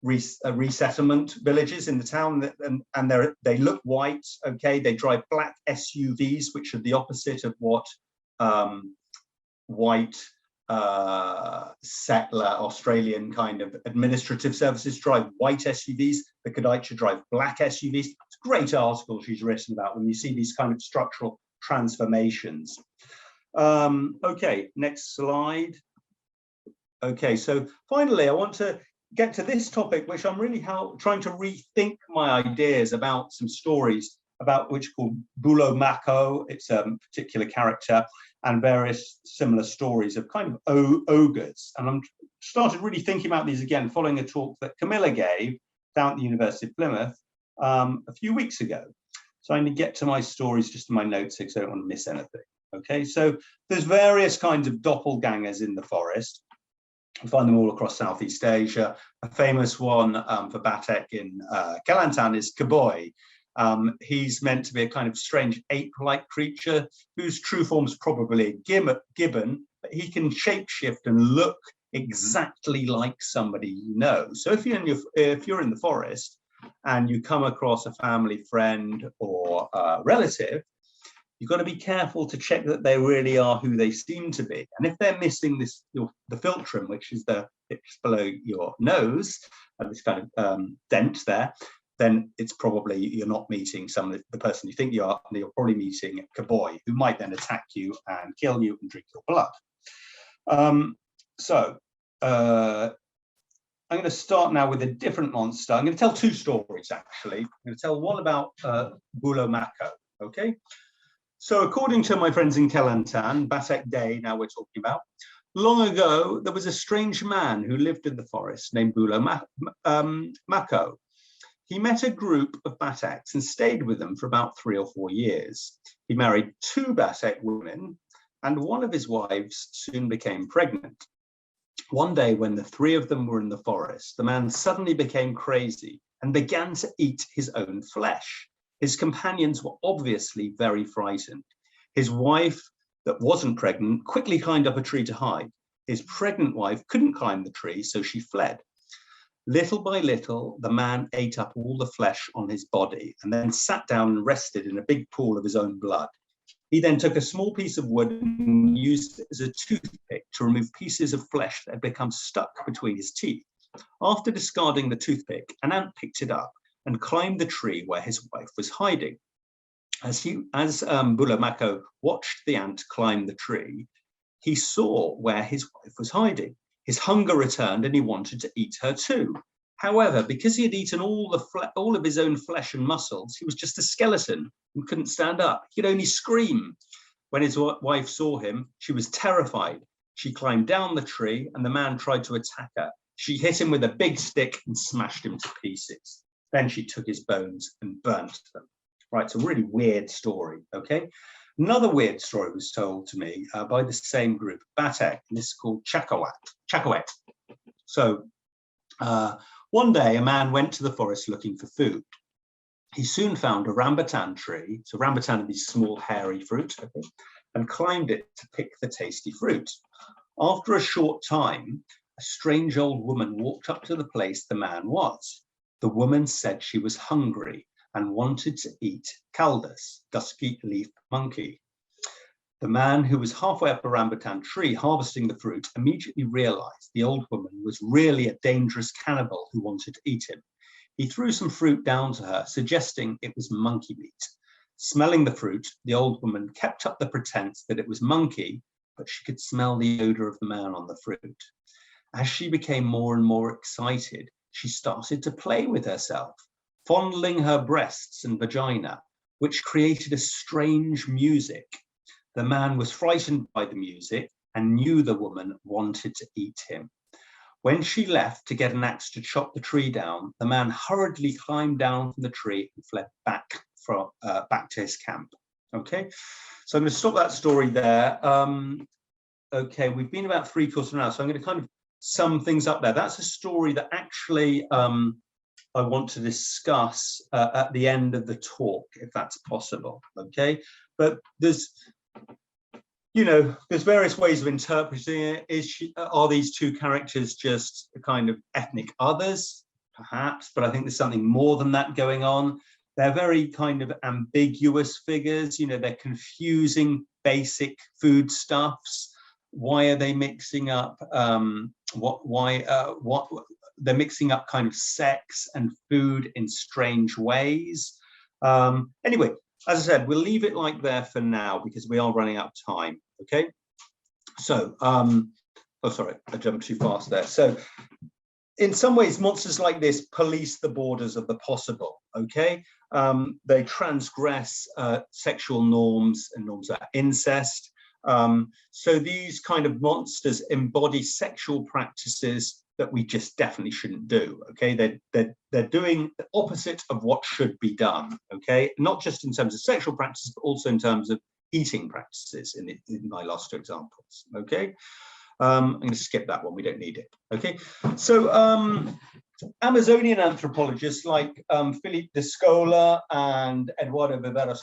resettlement villages in the town, and they look white. Okay, they drive black SUVs, which are the opposite of what white settler Australian kind of administrative services drive. White SUVs. The Kadaicha drive black SUVs. It's a great article she's written about when you see these kind of structural transformations. Okay, next slide. Okay, so finally, I want to get to this topic, which I'm really trying to rethink my ideas about some stories about which called Bulo Mako. It's a particular character, and various similar stories of kind of ogres. And I'm started really thinking about these again, following a talk that Camilla gave down at the University of Plymouth a few weeks ago. So I'm going to get to my stories just in my notes so I don't want to miss anything. Okay, so there's various kinds of doppelgangers in the forest. You find them all across Southeast Asia. A famous one for Batek in Kelantan is Koboi. He's meant to be a kind of strange ape-like creature whose true form is probably a gibbon, but he can shapeshift and look exactly like somebody you know. So if you're in the forest and you come across a family friend or relative, you've got to be careful to check that they really are who they seem to be. And if they're missing the philtrum, which is it's below your nose, this kind of dent there, then it's probably you're not meeting the person you think you are, and you're probably meeting a Koboi, who might then attack you and kill you and drink your blood. I'm going to start now with a different monster. I'm going to tell two stories, actually. I'm going to tell one about Bulo Mako, okay? So according to my friends in Kelantan, Batek Day, now we're talking about, long ago, there was a strange man who lived in the forest named Bulo Mako. He met a group of Bateks and stayed with them for about 3 or 4 years. He married 2 Batek women, and one of his wives soon became pregnant. One day, when the 3 of them were in the forest, the man suddenly became crazy and began to eat his own flesh. His companions were obviously very frightened. His wife, that wasn't pregnant, quickly climbed up a tree to hide. His pregnant wife couldn't climb the tree, so she fled. Little by little, the man ate up all the flesh on his body and then sat down and rested in a big pool of his own blood. He then took a small piece of wood and used it as a toothpick to remove pieces of flesh that had become stuck between his teeth. After discarding the toothpick, an ant picked it up and climbed the tree where his wife was hiding. As Bulo Mako watched the ant climb the tree, he saw where his wife was hiding. His hunger returned and he wanted to eat her too. However, because he had eaten all of his own flesh and muscles, he was just a skeleton and couldn't stand up. He could only scream. When his wife saw him, she was terrified. She climbed down the tree and the man tried to attack her. She hit him with a big stick and smashed him to pieces. Then she took his bones and burnt them. Right, it's a really weird story, okay? Another weird story was told to me by the same group, Batek, and this is called Chakawet. So one day a man went to the forest looking for food. He soon found a rambutan tree. So rambutan are these small hairy fruit, okay, and climbed it to pick the tasty fruit. After a short time, a strange old woman walked up to the place the man was. The woman said she was hungry and wanted to eat caldas, dusky leaf monkey. The man, who was halfway up a rambutan tree harvesting the fruit, immediately realized the old woman was really a dangerous cannibal who wanted to eat him. He threw some fruit down to her, suggesting it was monkey meat. Smelling the fruit, the old woman kept up the pretense that it was monkey, but she could smell the odor of the man on the fruit. As she became more and more excited, she started to play with herself, fondling her breasts and vagina, which created a strange music. The man was frightened by the music and knew the woman wanted to eat him. When she left to get an axe to chop the tree down, the man hurriedly climbed down from the tree and fled back to his camp. Okay, so I'm going to stop that story there. Okay, we've been about 3/4 now, so I'm going to kind of sum things up there. That's a story that actually I want to discuss at the end of the talk, if that's possible. Okay, but there's various ways of interpreting it. Are these two characters just kind of ethnic others? Perhaps, but I think there's something more than that going on. They're very kind of ambiguous figures. They're confusing basic foodstuffs. Why are they mixing up? They're mixing up kind of sex and food in strange ways. Anyway, as I said, we'll leave it like there for now because we are running out of time. Okay. So, oh, sorry, I jumped too fast there. So, in some ways, monsters like this police the borders of the possible. Okay. They transgress sexual norms and norms of incest. So these kind of monsters embody sexual practices that we just definitely shouldn't do. Okay, they're doing the opposite of what should be done. Okay, not just in terms of sexual practices, but also in terms of eating practices. In my last two examples. Okay, I'm going to skip that one. We don't need it. Okay, so Amazonian anthropologists like Philippe de Scola and Eduardo Viveros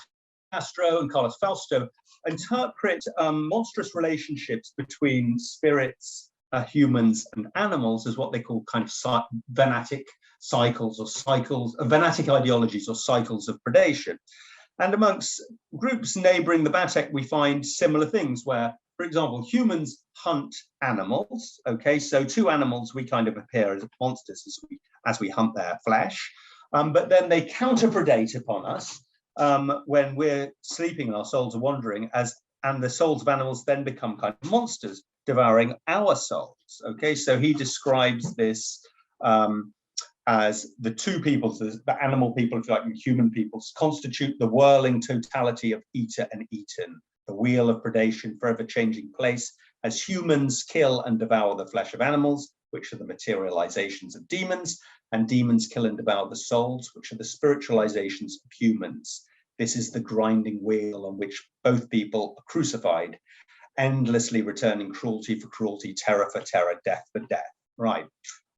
Castro and Carlos Fausto interpret monstrous relationships between spirits, humans, and animals as what they call kind of venatic cycles or venatic ideologies or cycles of predation. And amongst groups neighboring the Batek, we find similar things where, for example, humans hunt animals. Okay, so to animals, we kind of appear as monsters as we hunt their flesh, but then they counter-predate upon us when we're sleeping and our souls are wandering, and the souls of animals then become kind of monsters devouring our souls. Okay, so he describes this as the two peoples, the animal people, if you like, and human peoples, constitute the whirling totality of eater and eaten, the wheel of predation forever changing place, as humans kill and devour the flesh of animals, which are the materializations of demons, and demons kill and devour the souls, which are the spiritualizations of humans. This is the grinding wheel on which both people are crucified, endlessly returning cruelty for cruelty, terror for terror, death for death. Right.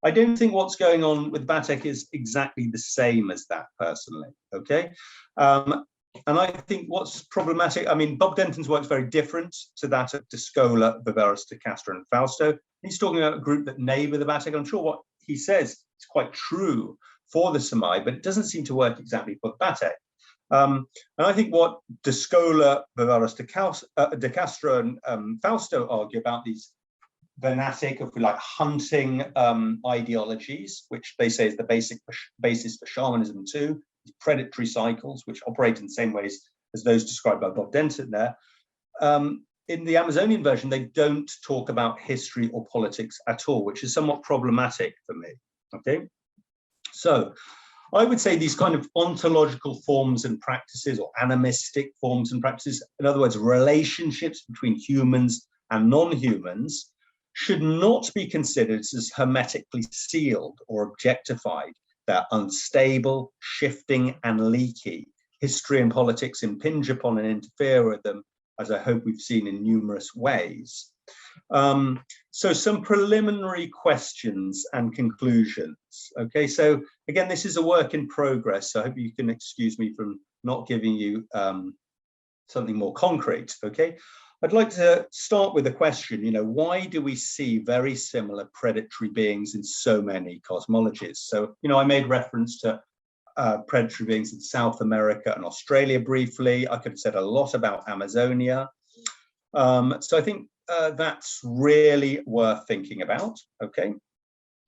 I don't think what's going on with Batek is exactly the same as that, personally. Okay. And I think what's problematic, I mean, Bob Denton's work is very different to that of de Scola, Viveros, de Castro, and Fausto. He's talking about a group that neighbor the Batek. I'm sure what he says is quite true for the Samai, but it doesn't seem to work exactly for the Batek. And I think what de Scola, Viveros, de Castro, and Fausto argue about these venatic, if we like, hunting ideologies, which they say is the basis for shamanism too, predatory cycles, which operate in the same ways as those described by Bob Denton there. In the Amazonian version, they don't talk about history or politics at all, which is somewhat problematic for me. Okay, so I would say these kind of ontological forms and practices, or animistic forms and practices, in other words, relationships between humans and non-humans, should not be considered as hermetically sealed or objectified. They're unstable, shifting, and leaky. History and politics impinge upon and interfere with them, as I hope we've seen in numerous ways. So some preliminary questions and conclusions. Okay, so again, this is a work in progress, so I hope you can excuse me from not giving you something more concrete. Okay, I'd like to start with a question, why do we see very similar predatory beings in so many cosmologies? So, I made reference to predatory beings in South America and Australia briefly. I could have said a lot about Amazonia. So I think that's really worth thinking about, okay?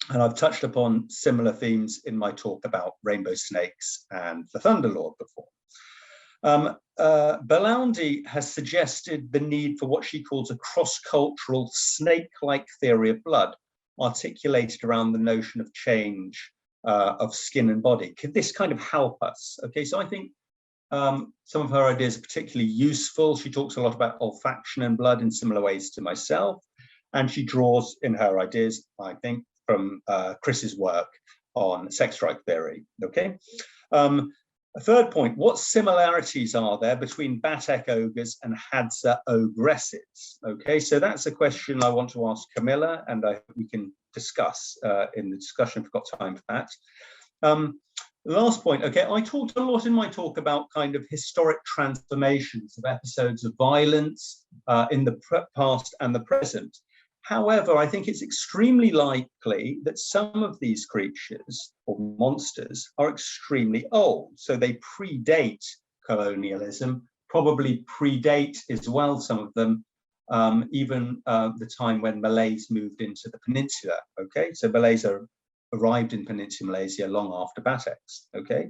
And I've touched upon similar themes in my talk about rainbow snakes and the Thunderlord before. Belaundi has suggested the need for what she calls a cross-cultural snake-like theory of blood, articulated around the notion of change of skin and body. Could this kind of help us? Okay, so I think some of her ideas are particularly useful. She talks a lot about olfaction and blood in similar ways to myself, and she draws in her ideas, I think, from Chris's work on sex strike theory, okay? A third point, what similarities are there between Batek ogres and Hadza ogresses? Okay, so that's a question I want to ask Camilla, and we can discuss in the discussion if we've got time for that. The last point, okay, I talked a lot in my talk about kind of historic transformations of episodes of violence in the past and the present. However, I think it's extremely likely that some of these creatures or monsters are extremely old. So they predate colonialism, probably predate as well, some of them, even the time when Malays moved into the peninsula, okay? So Malays arrived in Peninsula Malaysia long after Bateks, okay?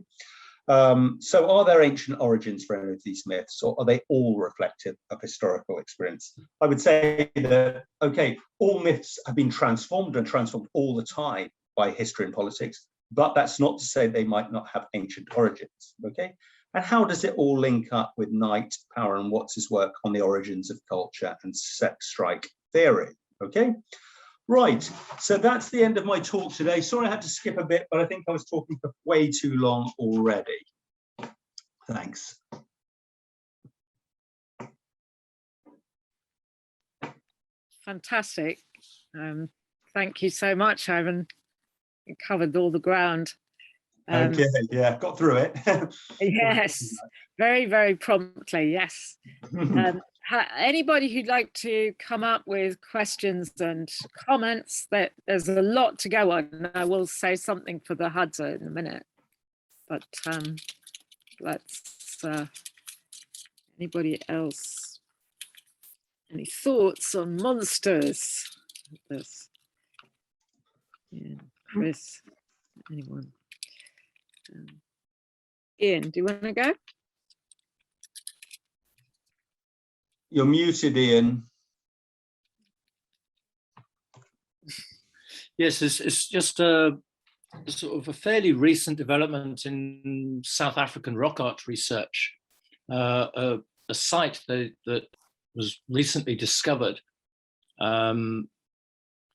So are there ancient origins for any of these myths, or are they all reflective of historical experience? I would say that, okay, all myths have been transformed and transformed all the time by history and politics, but that's not to say they might not have ancient origins, okay? And how does it all link up with Knight, Power and Watts's work on the origins of culture and sex strike theory, okay? Right, so that's the end of my talk today. Sorry I had to skip a bit, but I think I was talking for way too long already. Thanks. Fantastic. Thank you so much, Ivan. You covered all the ground. Okay, yeah, got through it. Yes, very, very promptly, yes. Anybody who'd like to come up with questions and comments, that there's a lot to go on. I will say something for the Hadza in a minute, but let's, anybody else, any thoughts on monsters? This, yeah, Chris, anyone? Ian, do you want to go? You're muted, Ian. Yes, it's just a sort of a fairly recent development in South African rock art research. A site that was recently discovered,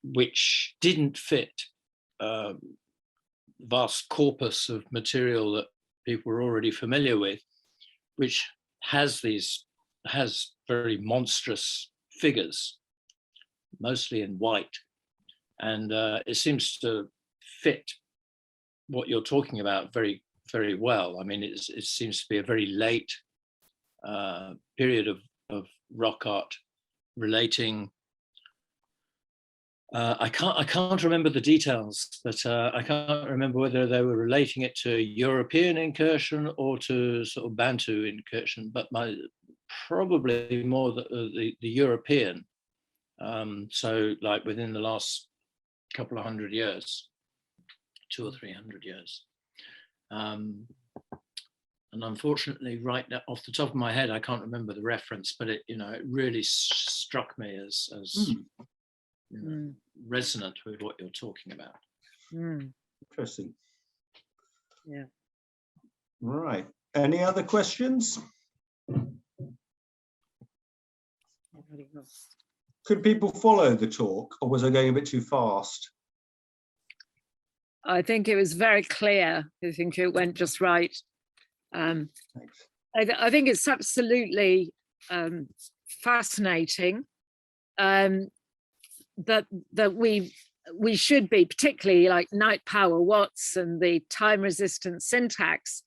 which didn't fit vast corpus of material that people were already familiar with, which has very monstrous figures, mostly in white. And it seems to fit what you're talking about very, very well. I mean, it seems to be a very late period of rock art relating. I can't remember the details, but I can't remember whether they were relating it to European incursion or to sort of Bantu incursion, but probably more the European. So like within the last couple of 100 years, 200 or 300 years. And unfortunately, right now, off the top of my head, I can't remember the reference, but it really struck me as resonant with what you're talking about. Interesting. Yeah. Right. Any other questions? Could people follow the talk, or was I going a bit too fast? I think it was very clear. I think it went just right. I think it's absolutely fascinating that we should be, particularly like Knight, Power, Watts and the time-resistant syntax,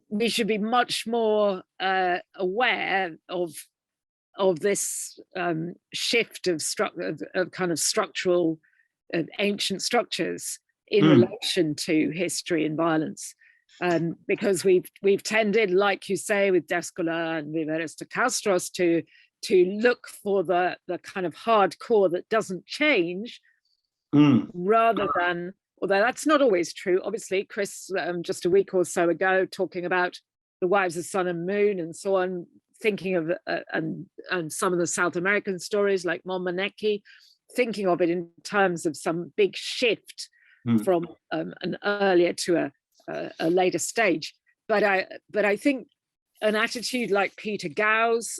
we should be much more aware of of this shift of kind of structural ancient structures in relation to history and violence. Because we've tended, like you say, with Descola and Viveros de Castros, to look for the kind of hardcore that doesn't change, rather than, although that's not always true. Obviously, Chris, just a week or so ago, talking about the Wives of Sun and Moon and so on, thinking of and some of the South American stories like Monmaneki, thinking of it in terms of some big shift from an earlier to a later stage. But I think an attitude like Peter Gow's,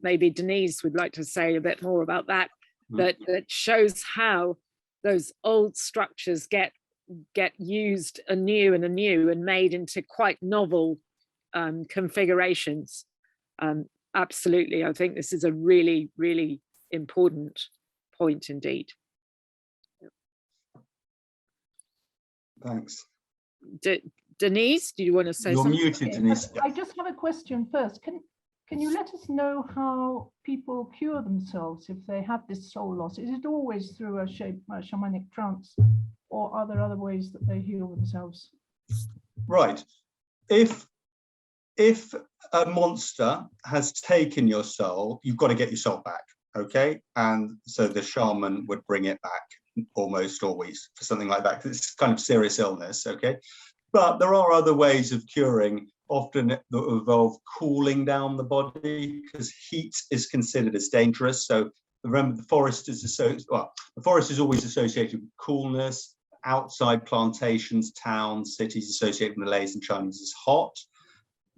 maybe Denise would like to say a bit more about that, that shows how those old structures get used anew and made into quite novel configurations. Absolutely, I think this is a really, really important point indeed. Thanks. Denise, do you want to say something? You're muted, Denise. I just have a question first. Can you let us know how people cure themselves if they have this soul loss? Is it always through a shamanic trance, or are there other ways that they heal themselves? Right. If a monster has taken your soul, you've got to get your soul back, okay? And so the shaman would bring it back almost always for something like that, because it's kind of serious illness, okay? But there are other ways of curing, often that involve cooling down the body, because heat is considered as dangerous. So remember, the forest is always associated with coolness. Outside plantations, towns, cities associated with Malays and Chinese as hot.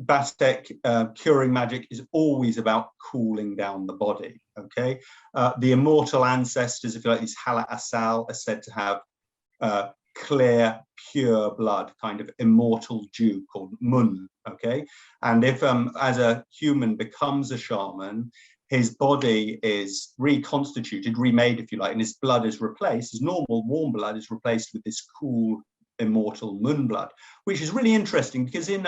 Batek curing magic is always about cooling down the body, okay? The immortal ancestors, if you like, these Hala Asal, are said to have clear, pure blood, kind of immortal dew called mun, okay? And if, as a human becomes a shaman, his body is reconstituted, remade, if you like, and his blood is replaced, his normal warm blood is replaced with this cool, immortal moon blood, which is really interesting because in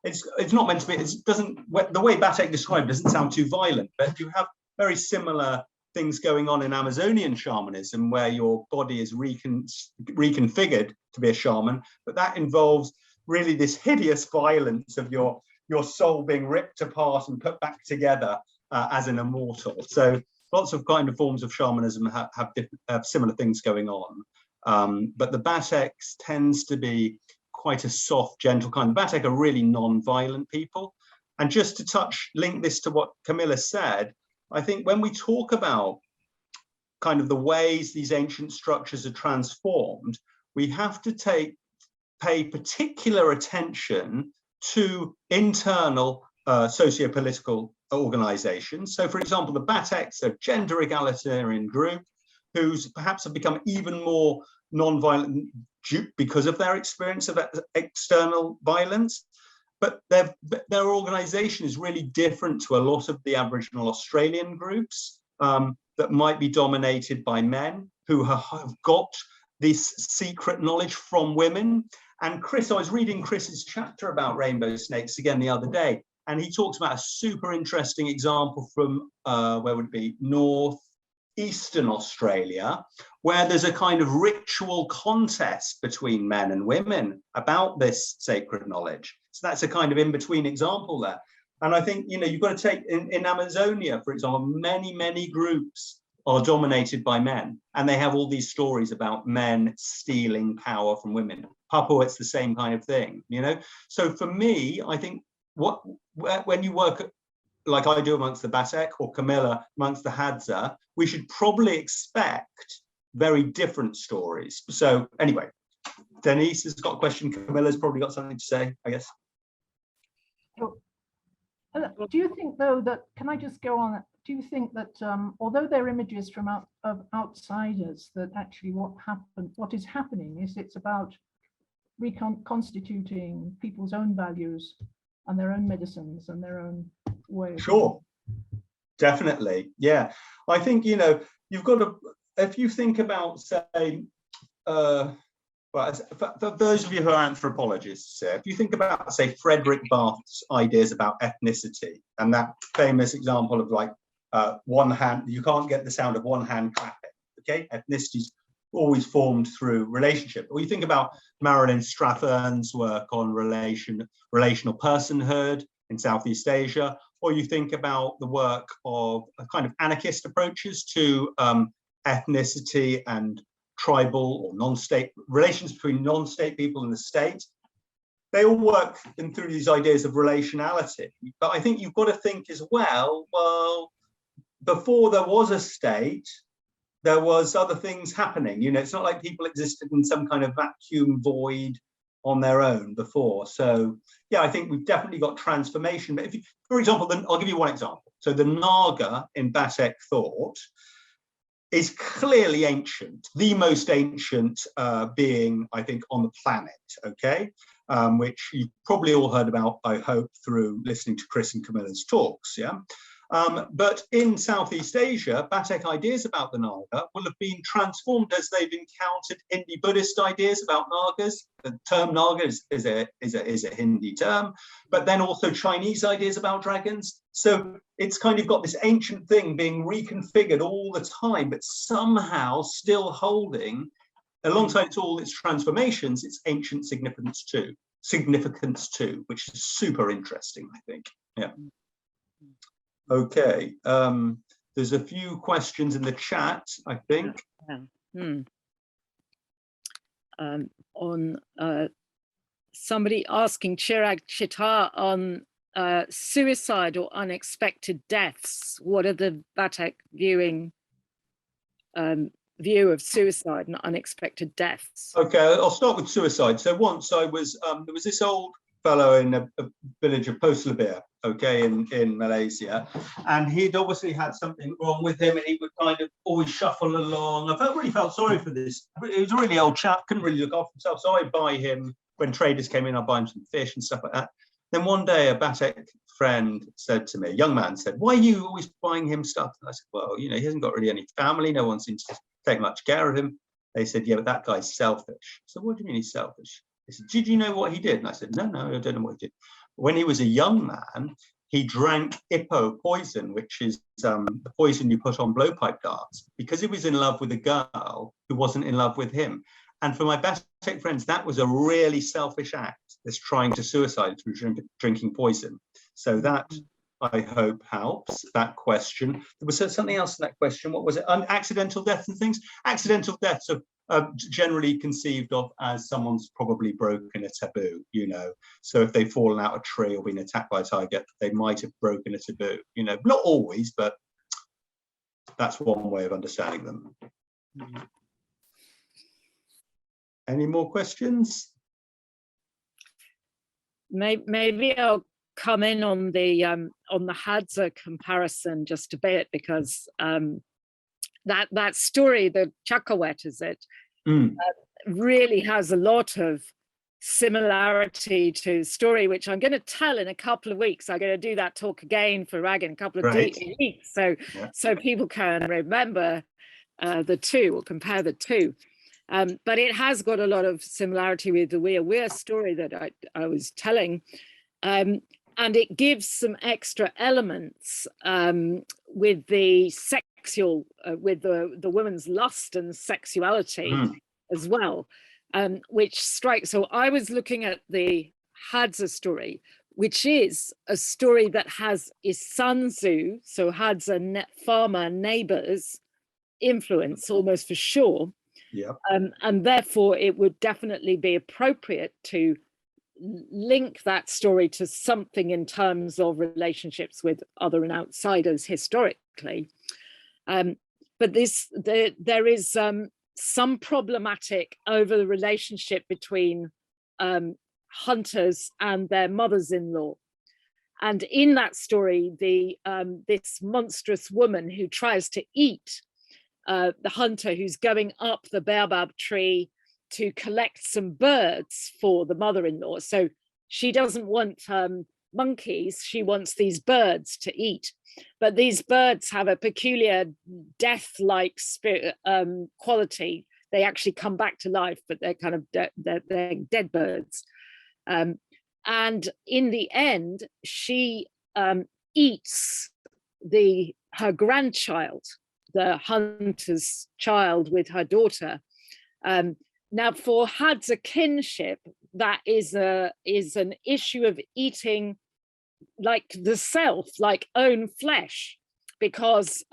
it's not meant to be, it doesn't, the way Batek described it doesn't sound too violent, but you have very similar things going on in Amazonian shamanism where your body is reconfigured to be a shaman, but that involves really this hideous violence of your soul being ripped apart and put back together as an immortal. So lots of kind of forms of shamanism have similar things going on. But the Batek tends to be quite a soft, gentle kind. The Batek are really non-violent people. And just to link this to what Camilla said, I think when we talk about kind of the ways these ancient structures are transformed, we have to pay particular attention to internal socio-political organizations. So for example, the Bateks are a gender egalitarian group who's perhaps have become even more non-violent because of their experience of external violence. But their organization is really different to a lot of the Aboriginal Australian groups that might be dominated by men who have got this secret knowledge from women. And Chris, I was reading Chris's chapter about rainbow snakes again the other day, and he talks about a super interesting example from, where would it be, northeastern Australia, where there's a kind of ritual contest between men and women about this sacred knowledge. So that's a kind of in-between example there. And I think, you've got to take, in Amazonia, for example, many groups are dominated by men, and they have all these stories about men stealing power from women. Papua, it's the same kind of thing, So for me, I think when you work like I do amongst the Batek or Camilla amongst the Hadza, we should probably expect very different stories. So anyway, Denise has got a question. Camilla's probably got something to say, I guess. Do you think, though, that, can I just go on, do you think that although they're images from of outsiders, that actually what is happening is it's about reconstituting people's own values and their own medicines and their own way of Sure, definitely, yeah. I think, you've got to, if you think about, say, well, for those of you who are anthropologists, if you think about, say, Frederick Barth's ideas about ethnicity and that famous example of like one hand, you can't get the sound of one hand clapping, okay? Ethnicity's always formed through relationship. Or you think about Marilyn Strathern's work on relational personhood in Southeast Asia, or you think about the work of a kind of anarchist approaches to ethnicity and tribal or non-state relations between non-state people and the state. They all work through these ideas of relationality. But I think you've got to think as well, before there was a state, there was other things happening. You know, it's not like people existed in some kind of vacuum void on their own before. So yeah, I think we've definitely got transformation. But if you, for example, I'll give you one example. So the Naga in Batek thought is clearly ancient, the most ancient being, I think, on the planet, okay? Which you've probably all heard about, I hope, through listening to Chris and Camilla's talks, yeah? But in Southeast Asia, Batek ideas about the Naga will have been transformed as they've encountered Hindi Buddhist ideas about Nagas. The term Naga is a Hindi term, but then also Chinese ideas about dragons. So it's kind of got this ancient thing being reconfigured all the time, but somehow still holding, alongside all its transformations, its ancient significance too, which is super interesting, I think. Yeah. Okay, there's a few questions in the chat, I think. On somebody asking Chirag Chitar on suicide or unexpected deaths. What are the Batek view of suicide and unexpected deaths? Okay, I'll start with suicide. So once I was, there was this old fellow in a village of Peninsula, okay, in Malaysia, and he'd obviously had something wrong with him, and he would kind of always shuffle along. I really felt sorry for this. He was a really old chap, couldn't really look after himself, so I'd buy him, when traders came in, I'd buy him some fish and stuff like that. Then one day a Batek friend said to me, a young man said, "Why are you always buying him stuff?" And I said, "Well, you know, he hasn't got really any family, no one seems to take much care of him." They said, "Yeah, but that guy's selfish." So what do you mean he's selfish? They said, "Did you know what he did?" And I said, no, I don't know what he did. When he was a young man, he drank Ippo poison, which is the poison you put on blowpipe darts, because he was in love with a girl who wasn't in love with him. And for my Batek friends, that was a really selfish act, this trying to suicide through drinking poison. So that, I hope, helps, that question. There was something else in that question. What was it? Accidental deaths and things? Accidental deaths are generally conceived of as someone's probably broken a taboo, you know. So if they've fallen out a tree or been attacked by a tiger, they might have broken a taboo, you know. Not always, but that's one way of understanding them. Any more questions? Maybe I'll come in on the Hadza comparison just a bit, because that story, the Chakawet, is it, really has a lot of similarity to story, which I'm going to tell in a couple of weeks. I'm going to do that talk again for Rag in a couple of weeks, so people can remember the two or compare the two. But it has got a lot of similarity with the Weir story that I was telling. And it gives some extra elements with the sexual, with the woman's lust and sexuality as well, which strikes. So I was looking at the Hadza story, which is a story that has Isanzu, so Hadza farmer neighbors influence almost for sure. Yeah. And therefore it would definitely be appropriate to link that story to something in terms of relationships with other and outsiders historically. But there is some problematic over the relationship between hunters and their mothers-in-law. And in that story, this monstrous woman who tries to eat the hunter who's going up the baobab tree to collect some birds for the mother-in-law. So she doesn't want monkeys, she wants these birds to eat. But these birds have a peculiar death-like spirit quality. They actually come back to life, but they're kind of they're dead birds. And in the end, she eats the her grandchild, the hunter's child with her daughter. Now, for Hadza kinship, that is an issue of eating like the self, like own flesh, because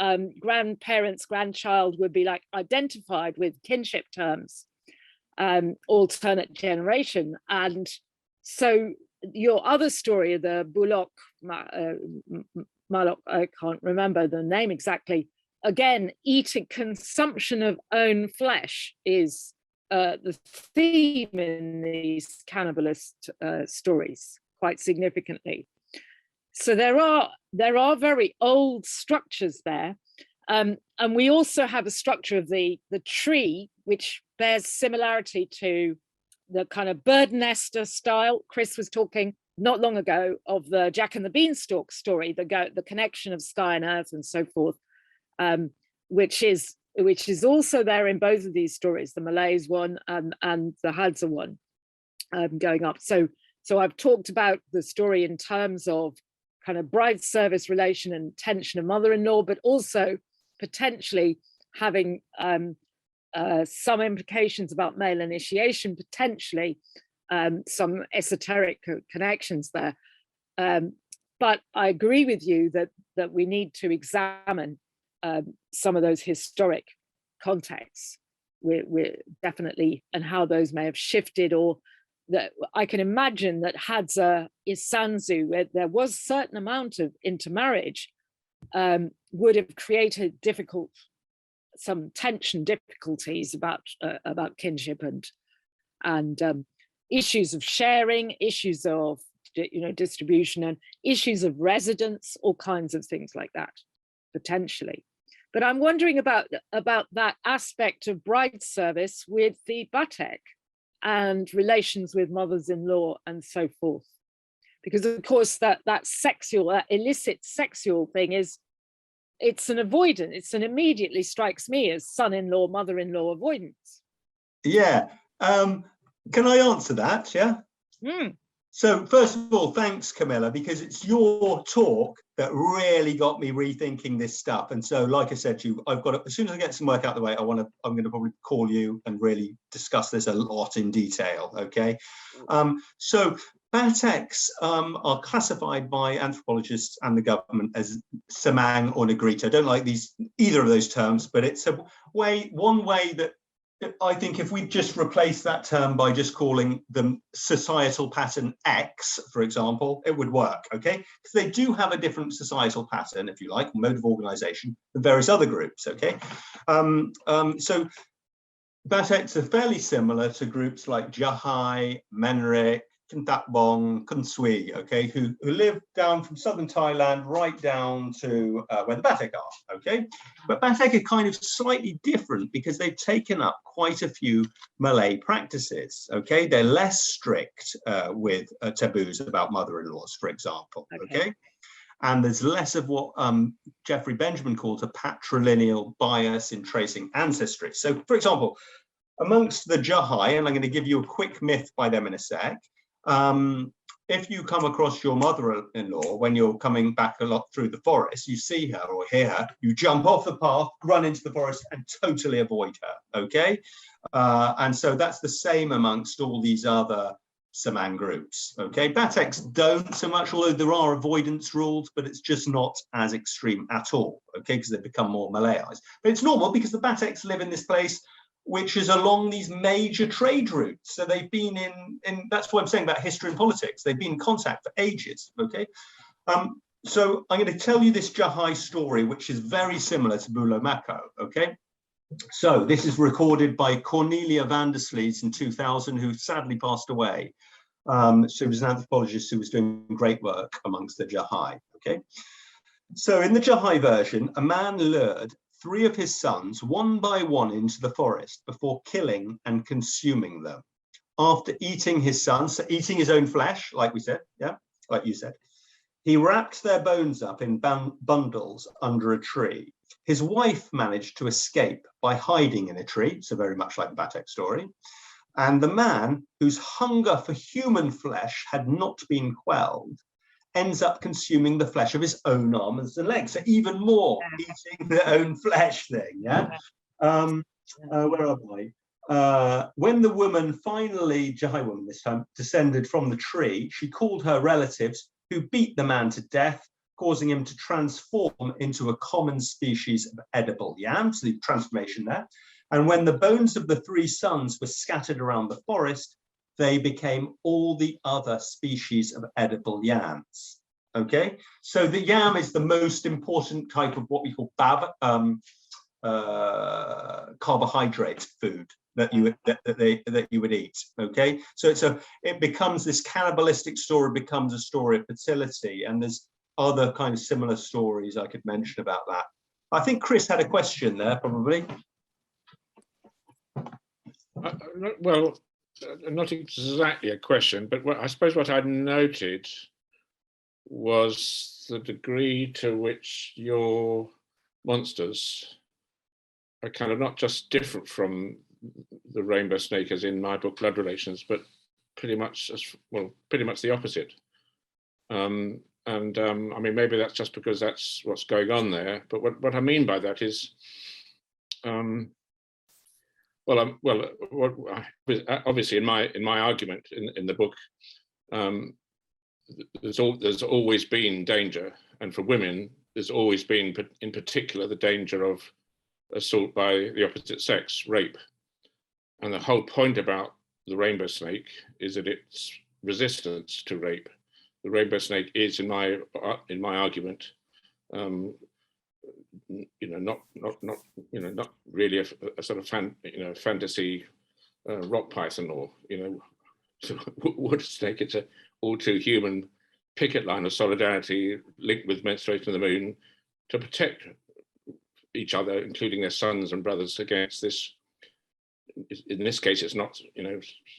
grandparents, grandchild would be like identified with kinship terms, alternate generation. And so your other story, the Bulok Malok, I can't remember the name exactly, again, eating, consumption of own flesh is the theme in these cannibalist stories quite significantly. So there are very old structures there, and we also have a structure of the tree which bears similarity to the kind of bird nester style. Chris was talking not long ago of the Jack and the Beanstalk story, the connection of sky and earth and so forth, which is also there in both of these stories, the Malays one and the Hadza one, going up. So I've talked about the story in terms of kind of bride service relation and tension of mother-in-law, but also potentially having some implications about male initiation, potentially some esoteric connections there. But I agree with you that we need to examine some of those historic contexts. We're definitely, and how those may have shifted, or that I can imagine that Hadza Isanzu, where there was a certain amount of intermarriage, would have created some tension, difficulties about kinship and issues of sharing, issues of distribution, and issues of residence, all kinds of things like that, potentially. But I'm wondering about that aspect of bride service with the Batek and relations with mothers-in-law and so forth, because of course that illicit sexual thing it's an avoidance. It's an immediately strikes me as son-in-law, mother-in-law avoidance. Yeah. Can I answer that? Yeah. So first of all, thanks, Camilla, because it's your talk that really got me rethinking this stuff. And so, like I said to you, as soon as I get some work out the way, I'm going to probably call you and really discuss this a lot in detail. Okay. So Bateks are classified by anthropologists and the government as Semang or Negrito. I don't like either of those terms, but it's one way that I think if we just replace that term by just calling them societal pattern X, for example, it would work, okay? Because they do have a different societal pattern, if you like, mode of organization than various other groups, okay? So Bateks are fairly similar to groups like Jahai, Menrik, Kintakbong, Kunsui, okay, who live down from southern Thailand right down to where the Batek are, okay? But Batek are kind of slightly different because they've taken up quite a few Malay practices, okay? They're less strict with taboos about mother-in-laws, for example, okay? And there's less of what Jeffrey Benjamin calls a patrilineal bias in tracing ancestry. So, for example, amongst the Jahai, and I'm going to give you a quick myth by them in a sec, if you come across your mother-in-law when you're coming back a lot through the forest, you see her or hear her, you jump off the path, run into the forest and totally avoid her, okay? And so that's the same amongst all these other Semang groups, okay? Bateks don't so much, although there are avoidance rules, but it's just not as extreme at all, okay? Because they've become more Malayized. But it's normal because the Bateks live in this place which is along these major trade routes. So they've been in that's what I'm saying about history and politics. They've been in contact for ages, okay? So I'm going to tell you this Jahai story, which is very similar to Bulo Mako, okay? So this is recorded by Cornelia van der Slees in 2000, who sadly passed away. She was an anthropologist who was doing great work amongst the Jahai, okay? So in the Jahai version, a man lured 3 of his sons one by one into the forest before killing and consuming them. After eating his sons, so eating his own flesh, like we said, yeah, like you said, he wrapped their bones up in bundles under a tree. His wife managed to escape by hiding in a tree, so very much like the Batek story. And the man, whose hunger for human flesh had not been quelled, ends up consuming the flesh of his own arms and legs. So even more eating their own flesh thing. Yeah. Where am I? When the woman finally, Jai woman this time, descended from the tree, she called her relatives, who beat the man to death, causing him to transform into a common species of edible yam. So the transformation there. And when the bones of the 3 sons were scattered around the forest, they became all the other species of edible yams. Okay, so the yam is the most important type of what we call carbohydrate food that you would eat. Okay, so it becomes this cannibalistic story, becomes a story of fertility, and there's other kind of similar stories I could mention about that. I think Chris had a question there, probably. Well, not exactly a question, but I suppose what I noted was the degree to which your monsters are kind of not just different from the rainbow snake as in my book Blood Relations, but pretty much the opposite. I mean, maybe that's just because that's what's going on there, but what I mean by that is obviously in my argument in the book, there's always been danger, and for women there's always been, in particular, the danger of assault by the opposite sex, rape. And the whole point about the rainbow snake is that it's resistance to rape. The rainbow snake is, in my argument, not really a sort of fantasy rock python or water snake. It's a all too human picket line of solidarity linked with menstruation of the moon to protect each other, including their sons and brothers, against this. In this case, it's not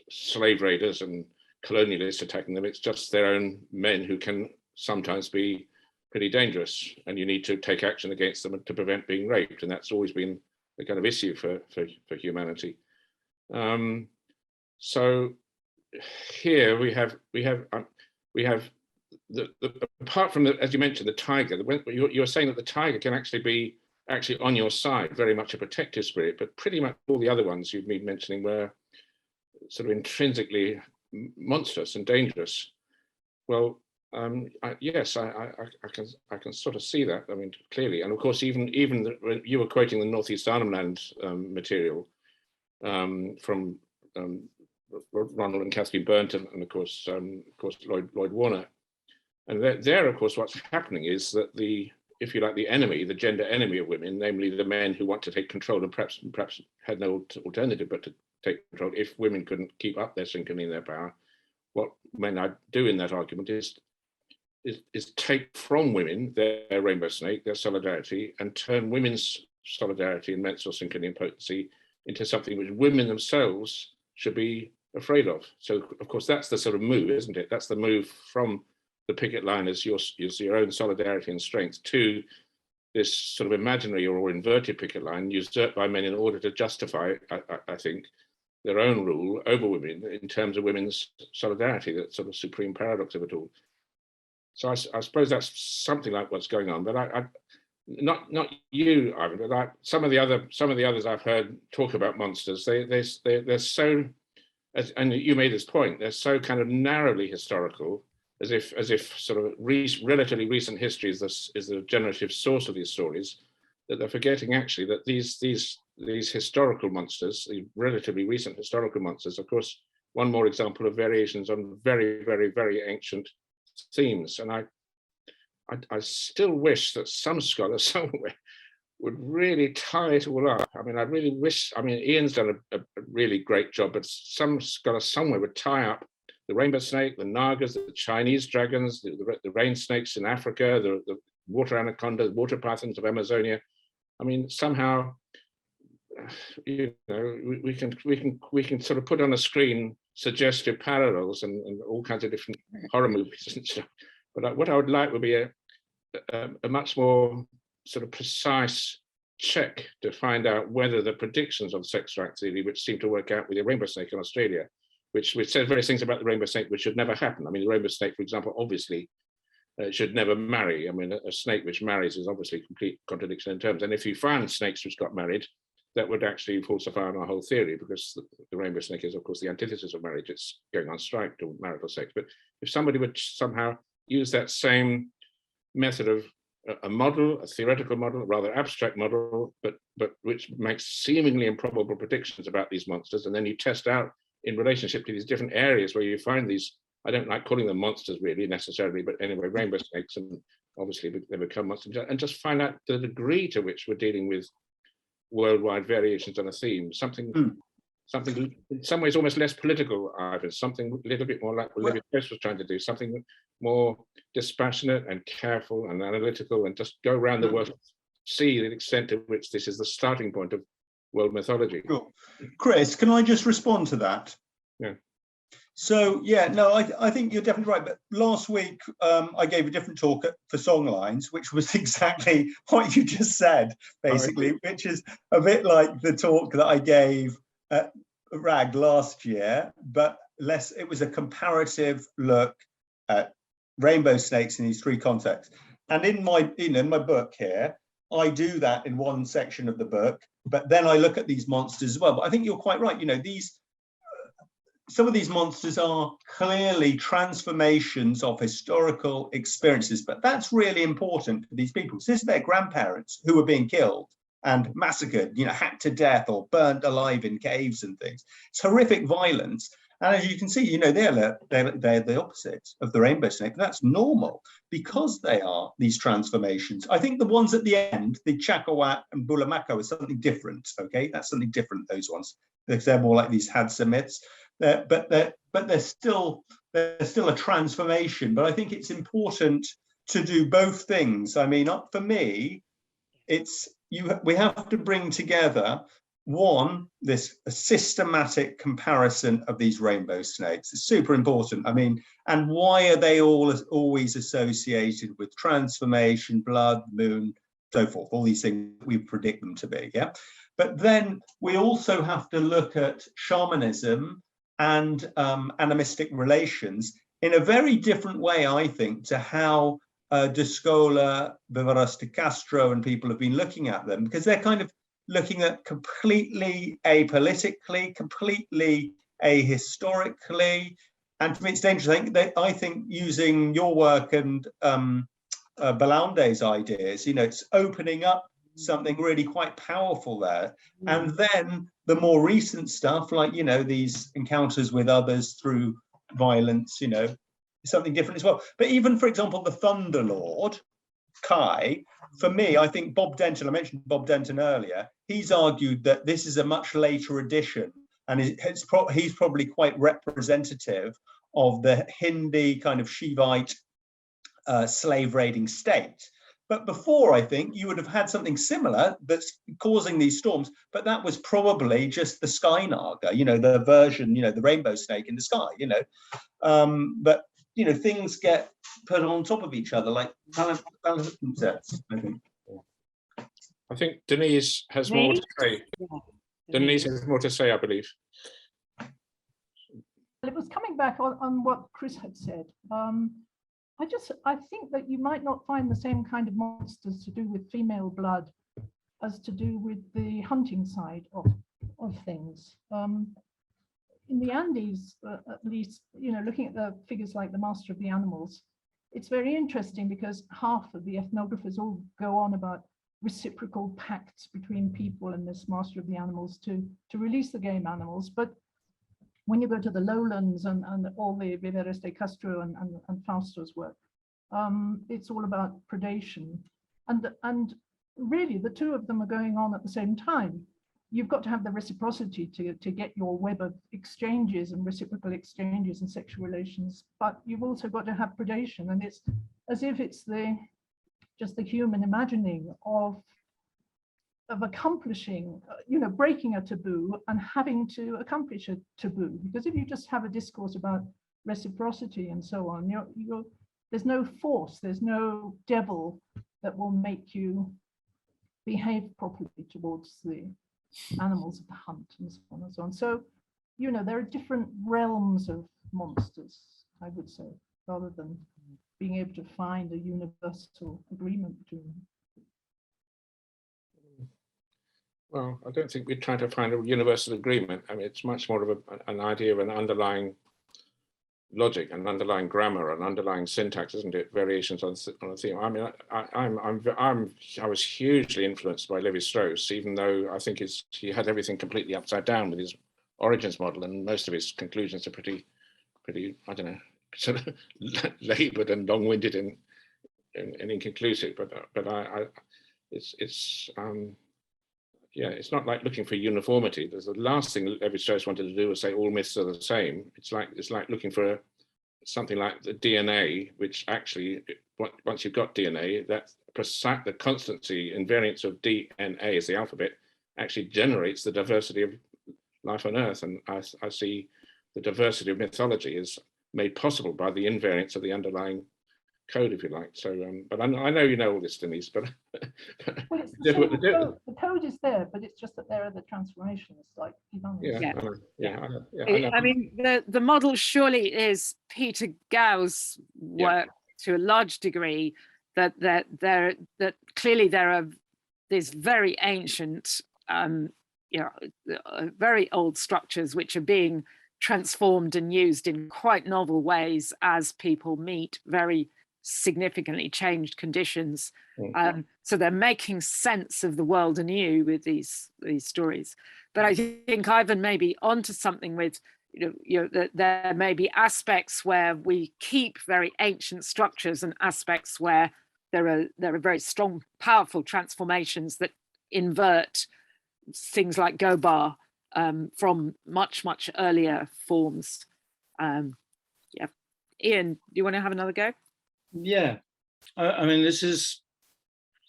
slave raiders and colonialists attacking them. It's just their own men who can sometimes be pretty dangerous, and you need to take action against them to prevent being raped. And that's always been a kind of issue for humanity. So here we have the apart from as you mentioned, the tiger. You're saying that the tiger can actually be on your side, very much a protective spirit, but pretty much all the other ones you've been mentioning were sort of intrinsically monstrous and dangerous. Well, yes, I can sort of see that. I mean, clearly, and of course, even you were quoting the Northeast Arnhem material from Ronald and Kathleen Burnton, and of course Lloyd Warner, and there, of course, what's happening is that if you like, the enemy, the gender enemy of women, namely the men who want to take control and perhaps had no alternative but to take control. If women couldn't keep up their synchrony and their power, what men do in that argument is take from women their rainbow snake, their solidarity, and turn women's solidarity and menstrual synchrony and potency into something which women themselves should be afraid of. So, of course, that's the sort of move, isn't it? That's the move from the picket line as your own solidarity and strength to this sort of imaginary or inverted picket line usurped by men in order to justify, I think, their own rule over women in terms of women's solidarity, that sort of supreme paradox of it all. So I suppose that's something like what's going on. But not you, Ivan, but some of the others I've heard talk about monsters. They're so, and you made this point, they're so kind of narrowly historical, as if sort of relatively recent history is the generative source of these stories, that they're forgetting actually that these historical monsters, the relatively recent historical monsters, of course, one more example of variations on very, very, very ancient themes. And I still wish that some scholar somewhere would really tie it all up. I mean, I really wish, Ian's done a really great job, but some scholar somewhere would tie up the rainbow snake, the nagas, the Chinese dragons, the rain snakes in Africa, the water anacondas, water pythons of Amazonia. I mean, somehow, we can sort of put on a screen suggestive parallels and all kinds of different horror movies and stuff. But what I would like would be a much more sort of precise check to find out whether the predictions of sex activity, which seem to work out with the rainbow snake in Australia, which says various things about the rainbow snake which should never happen. I mean, the rainbow snake, for example, obviously should never marry. I mean, a snake which marries is obviously complete contradiction in terms. And if you find snakes which got married, that would actually falsify on our whole theory, because the rainbow snake is, of course, the antithesis of marriage. It's going on strike to marital sex. But if somebody would somehow use that same method of a model, a theoretical model, a rather abstract model, but which makes seemingly improbable predictions about these monsters, and then you test out in relationship to these different areas where you find these, I don't like calling them monsters really necessarily, but anyway, rainbow snakes, and obviously they become monsters, and just find out the degree to which we're dealing with worldwide variations on a theme, something in some ways almost less political, Ivan, something a little bit more like what Olivia Post was trying to do, something more dispassionate and careful and analytical, and just go around the world, see the extent to which this is the starting point of world mythology. Cool. Chris, can I just respond to that? Yeah. So, yeah, no, I think you're definitely right. But last week, I gave a different talk for Songlines, which was exactly what you just said, basically, which is a bit like the talk that I gave at RAG last year, but less. It was a comparative look at rainbow snakes in these three contexts. And in my book here, I do that in one section of the book, but then I look at these monsters as well. But I think you're quite right. Some of these monsters are clearly transformations of historical experiences, but that's really important for these people. This is their grandparents who were being killed and massacred, hacked to death or burnt alive in caves and things. It's horrific violence. And as you can see, they're the opposite of the rainbow snake. That's normal because they are these transformations. I think the ones at the end, the Chakawat and Bulamako, are something different. Okay, that's something different. Those ones, they're more like these Hadza myths. But they're still a transformation. But I think it's important to do both things. I mean, for me, we have to bring together this systematic comparison of these rainbow snakes. It's super important. I mean, and why are they always associated with transformation, blood, moon, so forth? All these things we predict them to be. Yeah. But then we also have to look at shamanism and animistic relations in a very different way, I think, to how De Scola, Viveros de Castro and people have been looking at them, because they're kind of looking at completely apolitically, completely ahistorically. And for me, it's dangerous. I think using your work and Belaunde's ideas, it's opening up something really quite powerful there. And then the more recent stuff, like these encounters with others through violence, something different as well. But even, for example, the Thunder Lord Kai, for me, I think Bob Denton, I mentioned Bob Denton earlier, he's argued that this is a much later edition, and he's probably quite representative of the Hindi kind of Shivite slave raiding state. But before, I think you would have had something similar that's causing these storms, but that was probably just the sky naga, the version, the rainbow snake in the sky, but things get put on top of each other like sets, I think. I think Denise has more to say. Denise has more to say, I believe. It was coming back on what Chris had said. I think that you might not find the same kind of monsters to do with female blood as to do with the hunting side of things. In the Andes, at least, looking at the figures like the Master of the Animals, it's very interesting because half of the ethnographers all go on about reciprocal pacts between people and this Master of the Animals to release the game animals. But when you go to the lowlands and all the Viveros de Castro and Fausto's work, it's all about predation. And really, the two of them are going on at the same time. You've got to have the reciprocity to get your web of exchanges and reciprocal exchanges and sexual relations, but you've also got to have predation. And it's as if it's just the human imagining of accomplishing, breaking a taboo and having to accomplish a taboo. Because if you just have a discourse about reciprocity and so on, there's no force, there's no devil that will make you behave properly towards the animals of the hunt and so on and so on. So, there are different realms of monsters, I would say, rather than being able to find a universal agreement between them. Well, I don't think we're trying to find a universal agreement. I mean, it's much more of an idea of an underlying logic, an underlying grammar, an underlying syntax, isn't it? Variations on a theme. I mean, I was hugely influenced by Lévi-Strauss, even though I think he had everything completely upside down with his origins model, and most of his conclusions are pretty, I don't know, sort of laboured and long-winded and inconclusive. But yeah, it's not like looking for uniformity. There's the last thing Lévi-Strauss wanted to do was say all myths are the same. It's like looking for something like the DNA, which actually, once you've got DNA, that the constancy invariance of DNA as the alphabet actually generates the diversity of life on Earth. And I see the diversity of mythology is made possible by the invariance of the underlying code, if you like. So, but I know you know all this, Denise, but well, it's the code is there, but it's just that there are the transformations, like I mean, the model surely is Peter Gau's work to a large degree. That clearly there are these very ancient, very old structures which are being transformed and used in quite novel ways as people meet very significantly changed conditions. So they're making sense of the world anew with these stories. But I think Ivan may be onto something with, that there may be aspects where we keep very ancient structures and aspects where there are very strong, powerful transformations that invert things like Gobar from much, much earlier forms. Ian, do you want to have another go? Yeah, I mean, this is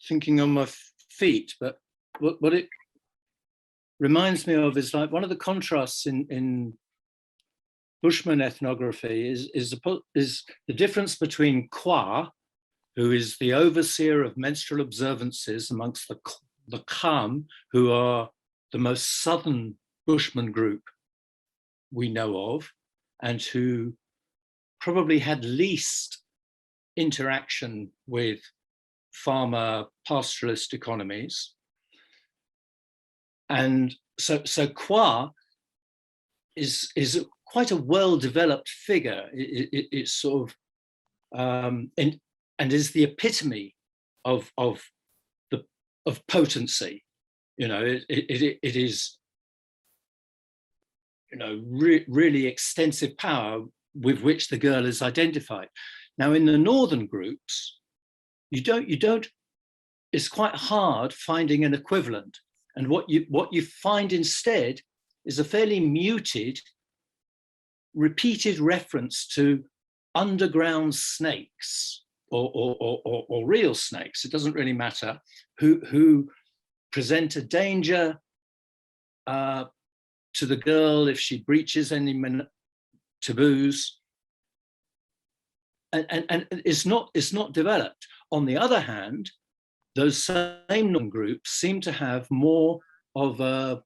thinking on my feet, but what it reminds me of is like one of the contrasts in Bushman ethnography is the difference between Kwa, who is the overseer of menstrual observances amongst the Kham, who are the most southern Bushman group we know of, and who probably had least interaction with farmer pastoralist economies. And so Kwa is quite a well-developed figure. It's sort of and is the epitome of potency. It is really extensive power with which the girl is identified. Now, in the northern groups, you don't. It's quite hard finding an equivalent, and what you find instead is a fairly muted, repeated reference to underground snakes or real snakes. It doesn't really matter who present a danger to the girl if she breaches any taboos. And it's not developed. On the other hand, those same non-groups seem to have more of a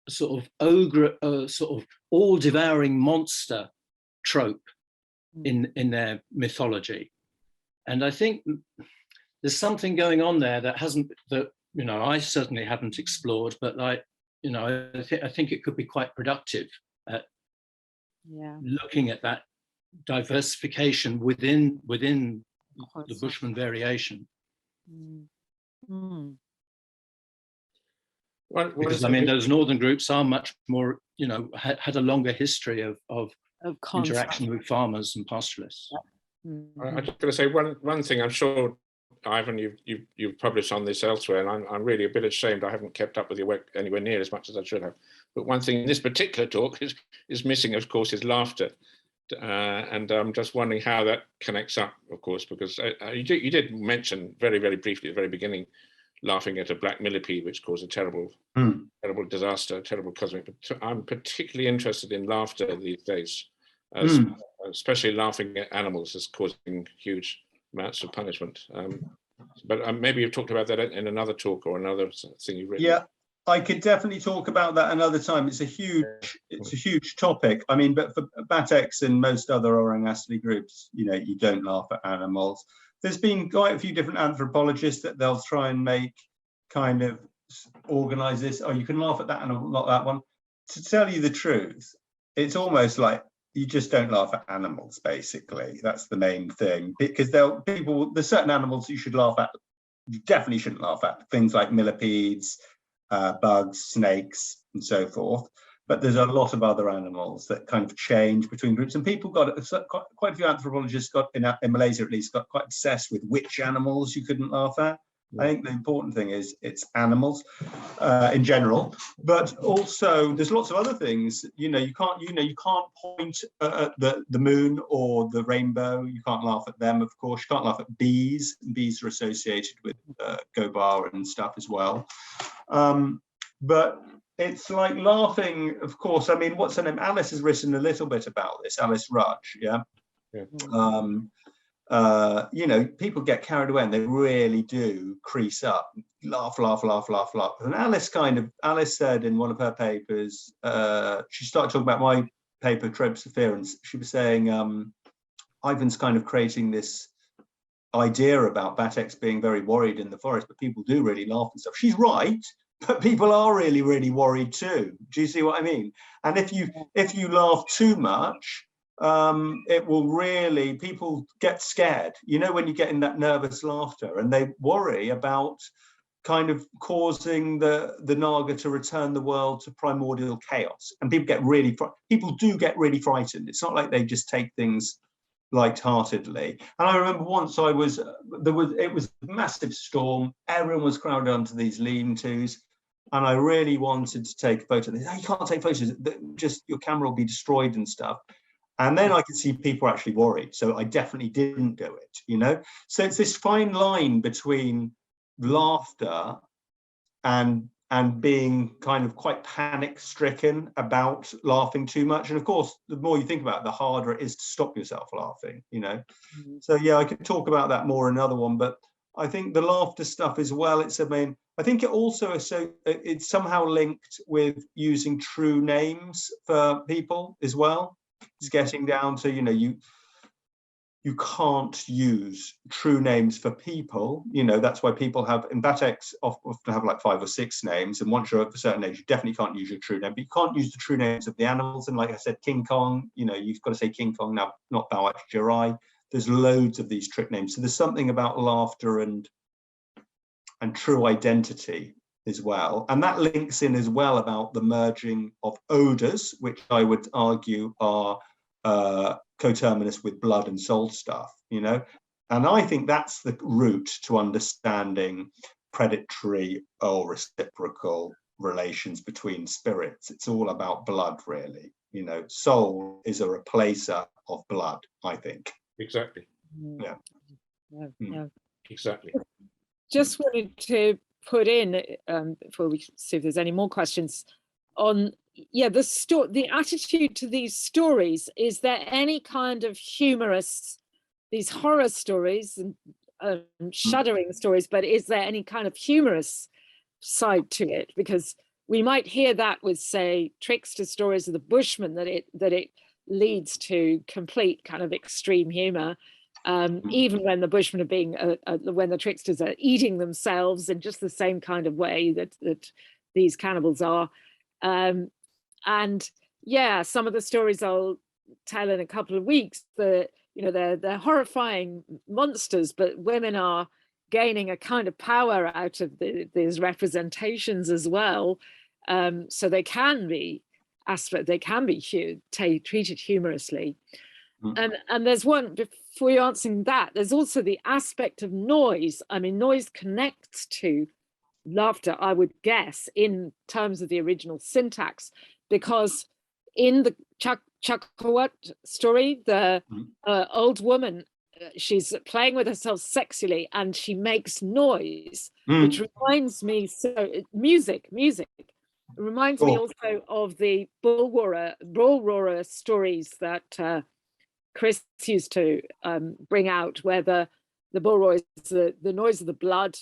sort of ogre, sort of all-devouring monster trope in their mythology. And I think there's something going on there that I certainly haven't explored, but I think it could be quite productive at looking at that diversification within the Bushman variation. Because I mean, those northern groups are much more, had a longer history of interaction with farmers and pastoralists. I'm just going to say one thing. I'm sure, Ivan, you've published on this elsewhere, and I'm really a bit ashamed I haven't kept up with your work anywhere near as much as I should have. But one thing in this particular talk is missing, of course, is laughter. And I'm just wondering how that connects up, of course, because you did mention very, very briefly at the very beginning, laughing at a black millipede, which caused a terrible disaster, terrible cosmic. But I'm particularly interested in laughter these days, especially laughing at animals as causing huge amounts of punishment. But maybe you've talked about that in another talk or another thing you've written. Yeah, I could definitely talk about that another time. It's a huge topic. I mean, but for Bateks and most other Orang Asli groups, you know, you don't laugh at animals. There's been quite a few different anthropologists that they'll try and make kind of organize this. Oh, you can laugh at that animal, not that one. To tell you the truth, it's almost like you just don't laugh at animals, basically. That's the main thing, because there's certain animals you should laugh at. You definitely shouldn't laugh at things like millipedes, bugs, snakes, and so forth. But there's a lot of other animals that kind of change between groups, and people got quite a few anthropologists got in Malaysia at least got quite obsessed with which animals you couldn't laugh at. I think the important thing is it's animals in general, but also there's lots of other things. You can't point at the moon or the rainbow. You can't laugh at them, of course. You can't laugh at bees. Bees are associated with Gobar and stuff as well. But it's like laughing, of course. I mean, what's her name? Alice has written a little bit about this. Alice Rudge, yeah. You know, people get carried away and they really do crease up, laugh. And Alice said in one of her papers, she started talking about my paper, Tropospherence. She was saying Ivan's kind of creating this idea about Bateks being very worried in the forest, but people do really laugh and stuff. She's right, but people are really, really worried too. Do you see what I mean? And if you laugh too much, it will really, people get scared, you know, when you get in that nervous laughter, and they worry about kind of causing the Naga to return the world to primordial chaos, and people do get really frightened. It's not like they just take things lightheartedly. And I remember once it was a massive storm, everyone was crowded onto these lean-tos, and I really wanted to take a photo. They said, you can't take photos, just your camera will be destroyed and stuff. And then I could see people actually worried, so I definitely didn't do it, you know. So it's this fine line between laughter and being kind of quite panic-stricken about laughing too much. And of course, the more you think about it, the harder it is to stop yourself laughing, you know. So yeah, I could talk about that more in another one, but I think the laughter stuff as well, I think it also it's somehow linked with using true names for people as well. It's getting down to, you know, you can't use true names for people, you know. That's why people have, in Bateks often have like 5 or 6 names, and once you're of a certain age, you definitely can't use your true name, but you can't use the true names of the animals. And like I said, King Kong, you know, you've got to say King Kong now, not Bawat Jirai. There's loads of these trick names. So there's something about laughter and true identity as well. And that links in as well about the merging of odors, which I would argue are coterminous with blood and soul stuff, you know. And I think that's the route to understanding predatory or reciprocal relations between spirits. It's all about blood, really, you know. Soul is a replacer of blood, I think. Exactly. Yeah. Exactly. Just wanted to put in before we see if there's any more questions on the attitude to these stories. Is there any kind of humorous, these horror stories and shuddering stories, but is there any kind of humorous side to it? Because we might hear that with, say, trickster stories of the Bushmen, that it leads to complete kind of extreme humor. Even when the Bushmen are being, when the tricksters are eating themselves in just the same kind of way that these cannibals are. And yeah, some of the stories I'll tell in a couple of weeks, you know, they're horrifying monsters, but women are gaining a kind of power out of these representations as well. So they can be treated humorously. And there's one, before you answering that, there's also the aspect of noise. I mean, noise connects to laughter, I would guess, in terms of the original syntax, because in the Chakawat story, the old woman, she's playing with herself sexually and she makes noise, which reminds me, music. It reminds me also of the bull roarer stories that Chris used to bring out, where the bull roar is the noise of the blood,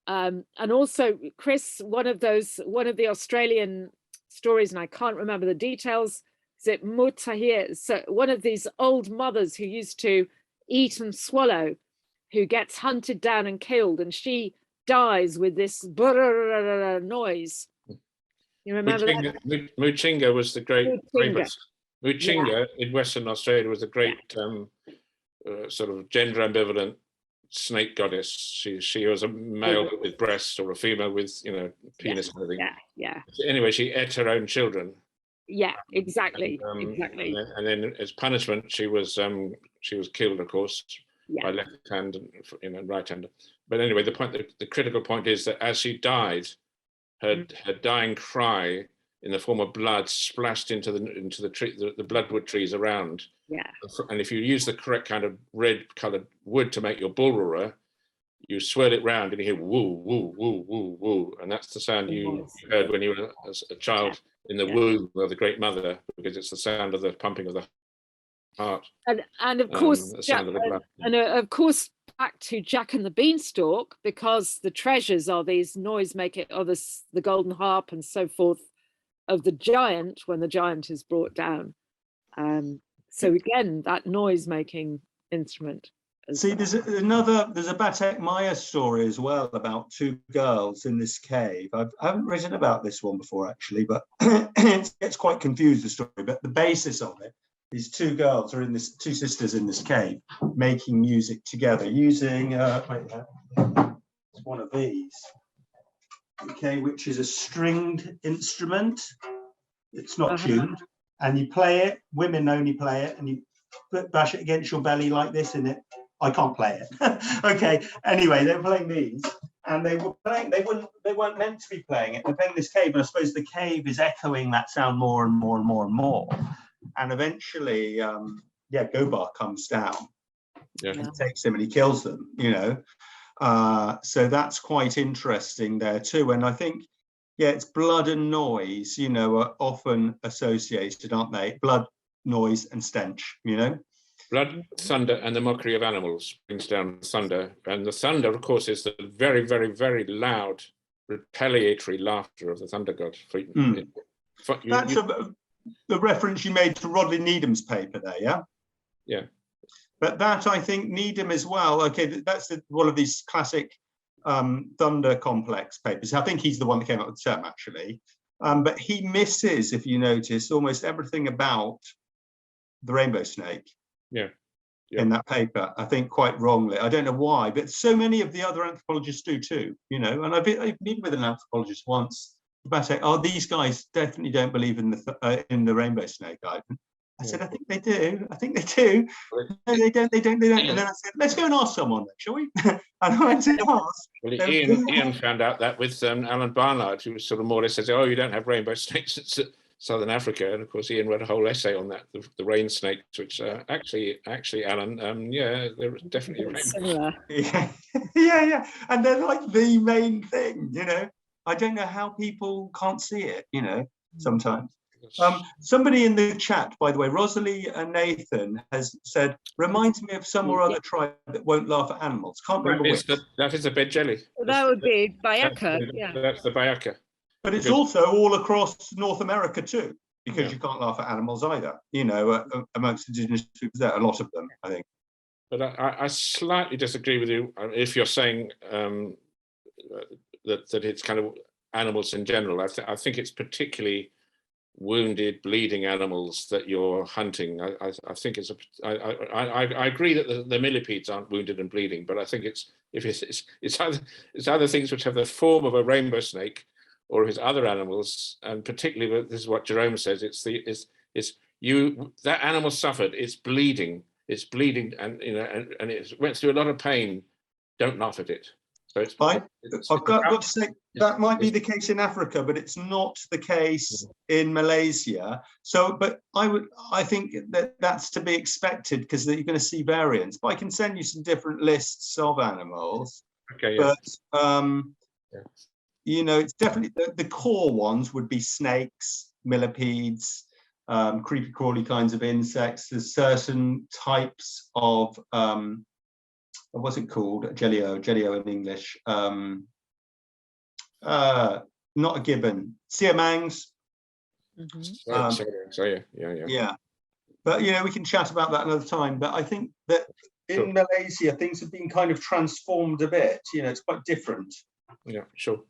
And also, Chris, one of the Australian stories, and I can't remember the details, is it Mutahir? So one of these old mothers who used to eat and swallow, who gets hunted down and killed, and she dies with this noise. You remember that? Muchinga was the great Muchinga. Muchinga in Western Australia was a great sort of gender ambivalent snake goddess. She was a male with breasts or a female with, you know, penis and everything. Yeah. Anyway, she ate her own children. Yeah, exactly. Exactly. And then as punishment, she was killed, of course, by left hand and, you know, right hand. But anyway, the critical point is that as she died, her dying cry in the form of blood splashed into the tree, the bloodwood trees around. Yeah. And if you use the correct kind of red-coloured wood to make your bull roarer, you swirl it round and you hear woo, woo, woo, woo, woo, and that's the sound you heard when you were a child in the womb of the Great Mother, because it's the sound of the pumping of the heart. And of course, of course, back to Jack and the Beanstalk, because the treasures are these noise-making, or the golden harp and so forth of the giant when the giant is brought down. So again, that noise-making instrument. See, there's a Batek Maya story as well about two girls in this cave. I haven't written about this one before, actually, but it's quite confused, the story. But the basis of it, these two girls are two sisters in this cave making music together using it's one of these, okay, which is a stringed instrument. It's not tuned, and you play it. Women only play it, and you bash it against your belly like this in it. I can't play it. Okay. Anyway, they're playing these, and they were playing. They weren't meant to be playing it. They're playing this cave, and I suppose the cave is echoing that sound more and more and more and more. And eventually, Gobar comes down and takes them, and he kills them. You know, so that's quite interesting there too. And I think, it's blood and noise. You know, are often associated, aren't they? Blood, noise, and stench. You know. Blood, thunder, and the mockery of animals brings down thunder. And the thunder, of course, is the very, very, very loud, retaliatory laughter of the thunder god. That's the reference you made to Rodney Needham's paper there, yeah? Yeah. But that, I think, Needham as well, okay, that's one of these classic thunder complex papers. I think he's the one that came up with the term, actually. But he misses, if you notice, almost everything about the rainbow snake. In that paper, I think quite wrongly. I don't know why, but so many of the other anthropologists do too, you know. And I've been with an anthropologist once about saying, these guys definitely don't believe in the rainbow snake, Ivan. I said, I think they do. I think they do. No, they don't. And then I said, let's go and ask someone, shall we? And I went to ask. Well, Ian found out that with Alan Barnard, who was sort of more or less says, you don't have rainbow snakes. It's Southern Africa, and of course Ian wrote a whole essay on that, the rain snakes, which actually, Alan, they're definitely similar. Yeah, and they're like the main thing, you know. I don't know how people can't see it, you know, sometimes. Somebody in the chat, by the way, Rosalie and Nathan has said, reminds me of some or other tribe that won't laugh at animals. Can't remember which. That is a bed jelly. That would be Bayaka. That's the Bayaka. But it's also all across North America too, because you can't laugh at animals either, you know, amongst indigenous peoples there, a lot of them, I think. But I slightly disagree with you if you're saying that it's kind of animals in general. I think it's particularly wounded, bleeding animals that you're hunting. I think I agree that the millipedes aren't wounded and bleeding, but I think it's either things which have the form of a rainbow snake, or his other animals, and particularly this is what Jerome says. That animal suffered. It's bleeding, and you know, and it went through a lot of pain. Don't laugh at it. So I've got to say that might be the case in Africa, but it's not the case in Malaysia. So, but I think that's to be expected, because you're going to see variants. But I can send you some different lists of animals. Okay. Yeah. But you know, it's definitely the core ones would be snakes, millipedes, creepy crawly kinds of insects. There's certain types of what's it called? Jelio in English. not a gibbon. Siamangs. Yeah. But we can chat about that another time. But I think that in Malaysia things have been kind of transformed a bit. It's quite different. Yeah, sure.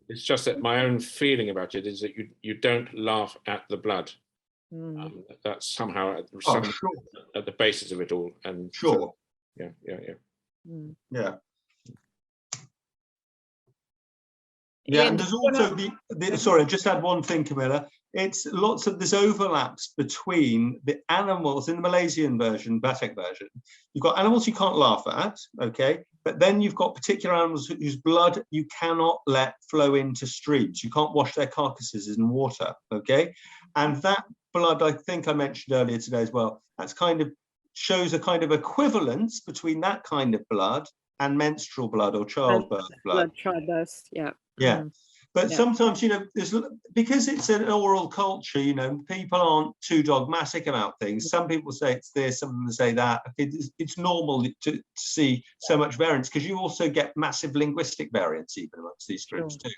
It's just that my own feeling about it is that you don't laugh at the blood. That's somehow at the basis of it all. And sure. Yeah. Yeah, and there's also sorry, I just had one thing, Camilla. It's lots of this overlaps between the animals in the Malaysian version, Batek version. You've got animals you can't laugh at, okay? But then you've got particular animals whose blood you cannot let flow into streams. You can't wash their carcasses in water, okay? And that blood, I think I mentioned earlier today as well, that's kind of shows a kind of equivalence between that kind of blood and menstrual blood or childbirth blood. Childbirth, yeah. Yeah. But sometimes, there's, because it's an oral culture, people aren't too dogmatic about things. Some people say it's this, some people say that. It's normal to see so much variance because you also get massive linguistic variance even amongst these groups too.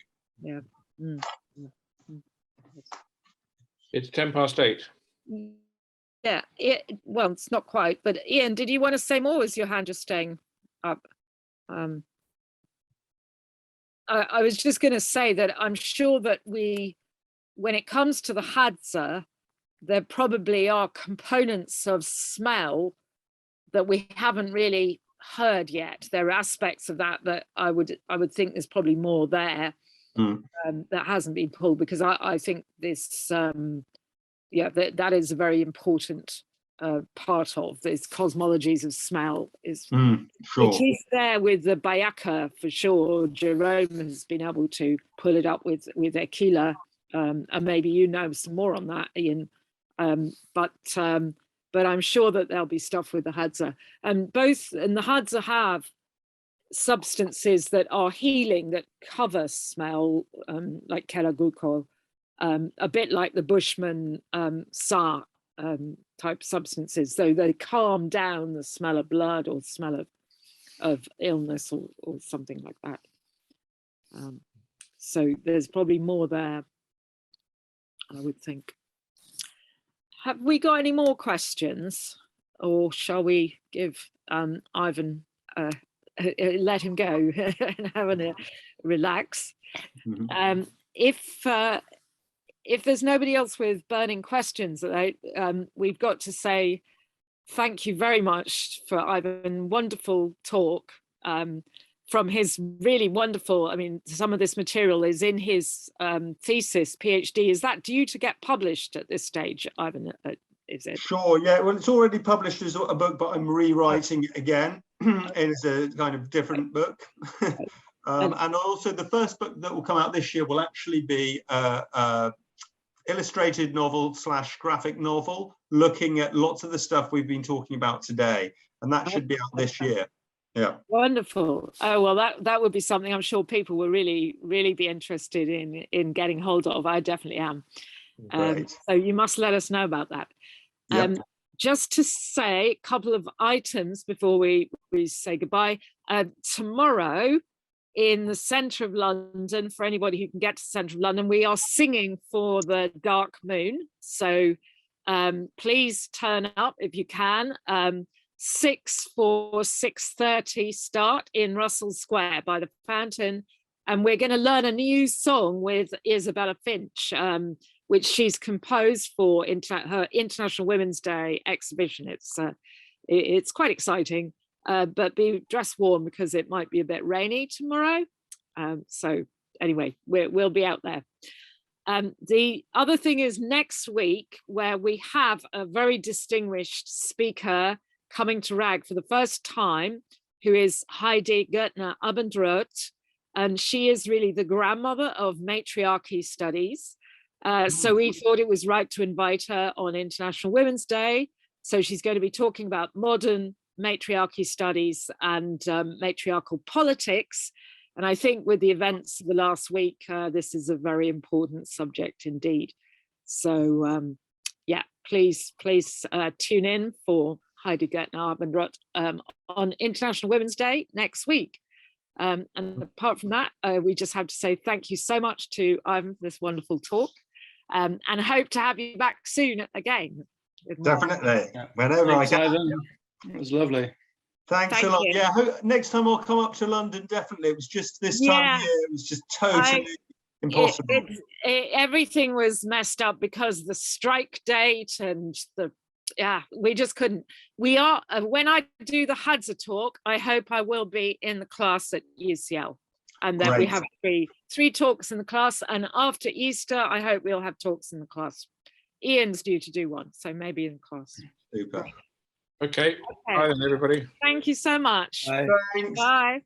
Yeah. It's 8:10. Yeah. Well, it's not quite. But Ian, did you want to say more? Was your hand just staying up? I was just going to say that I'm sure that when it comes to the Hadza, there probably are components of smell that we haven't really heard yet. There are aspects of that I would think there's probably more there that hasn't been pulled, because I think this, that is a very important part of this cosmologies of smell. It is there with the Bayaka for sure. Jerome has been able to pull it up with Aquila, and maybe some more on that, Ian. But I'm sure that there'll be stuff with the Hadza, and the Hadza have substances that are healing, that cover smell, like Keraguko, a bit like the Bushman Sa type substances, so they calm down the smell of blood or smell of illness or something like that. So there's probably more there, I would think. Have we got any more questions, or shall we give Ivan let him go and have a relax? If there's nobody else with burning questions, we've got to say thank you very much for Ivan. Wonderful talk from his really wonderful, some of this material is in his thesis, PhD. Is that due to get published at this stage, Ivan? Is it? Sure, yeah. Well, it's already published as a book, but I'm rewriting it again as a kind of different book. And also the first book that will come out this year will actually be illustrated novel / graphic novel, looking at lots of the stuff we've been talking about today, and that should be out this year. Yeah. Wonderful. Oh well, that would be something I'm sure people will really be interested in getting hold of. I definitely am. So you must let us know about that. Yep. Just to say a couple of items before we say goodbye. Tomorrow, in the centre of London, for anybody who can get to the centre of London, we are singing for the Dark Moon. So please turn up if you can. 6:30 start in Russell Square by the fountain. And we're going to learn a new song with Isabella Finch, which she's composed for her International Women's Day exhibition. It's quite exciting. But be dressed warm because it might be a bit rainy tomorrow. So anyway, we'll be out there. The other thing is next week, where we have a very distinguished speaker coming to RAG for the first time, who is Heidi Gertner Abendroth, and she is really the grandmother of matriarchy studies. So we thought it was right to invite her on International Women's Day. So she's going to be talking about modern matriarchy studies and matriarchal politics. And I think with the events of the last week, this is a very important subject indeed. So yeah, please tune in for Heidi Gertner-Abendroth on International Women's Day next week. And apart from that, we just have to say thank you so much to Ivan for this wonderful talk, and hope to have you back soon again. Definitely, Yeah. whenever Thanks, I can. Ivan. It was lovely. Thanks Thank a lot. you. Yeah, next time I'll come up to London. Definitely. It was just this time of Yeah. year. It was just totally impossible. Everything was messed up because the strike date and we just couldn't. We are when I do the Hadza talk, I hope I will be in the class at UCL, and then we Great. have three talks in the class, and after Easter I hope we'll have talks in the class. Ian's due to do one, so maybe in class. Super. Okay. Bye then, everybody. Thank you so much. Bye. Thanks. Bye.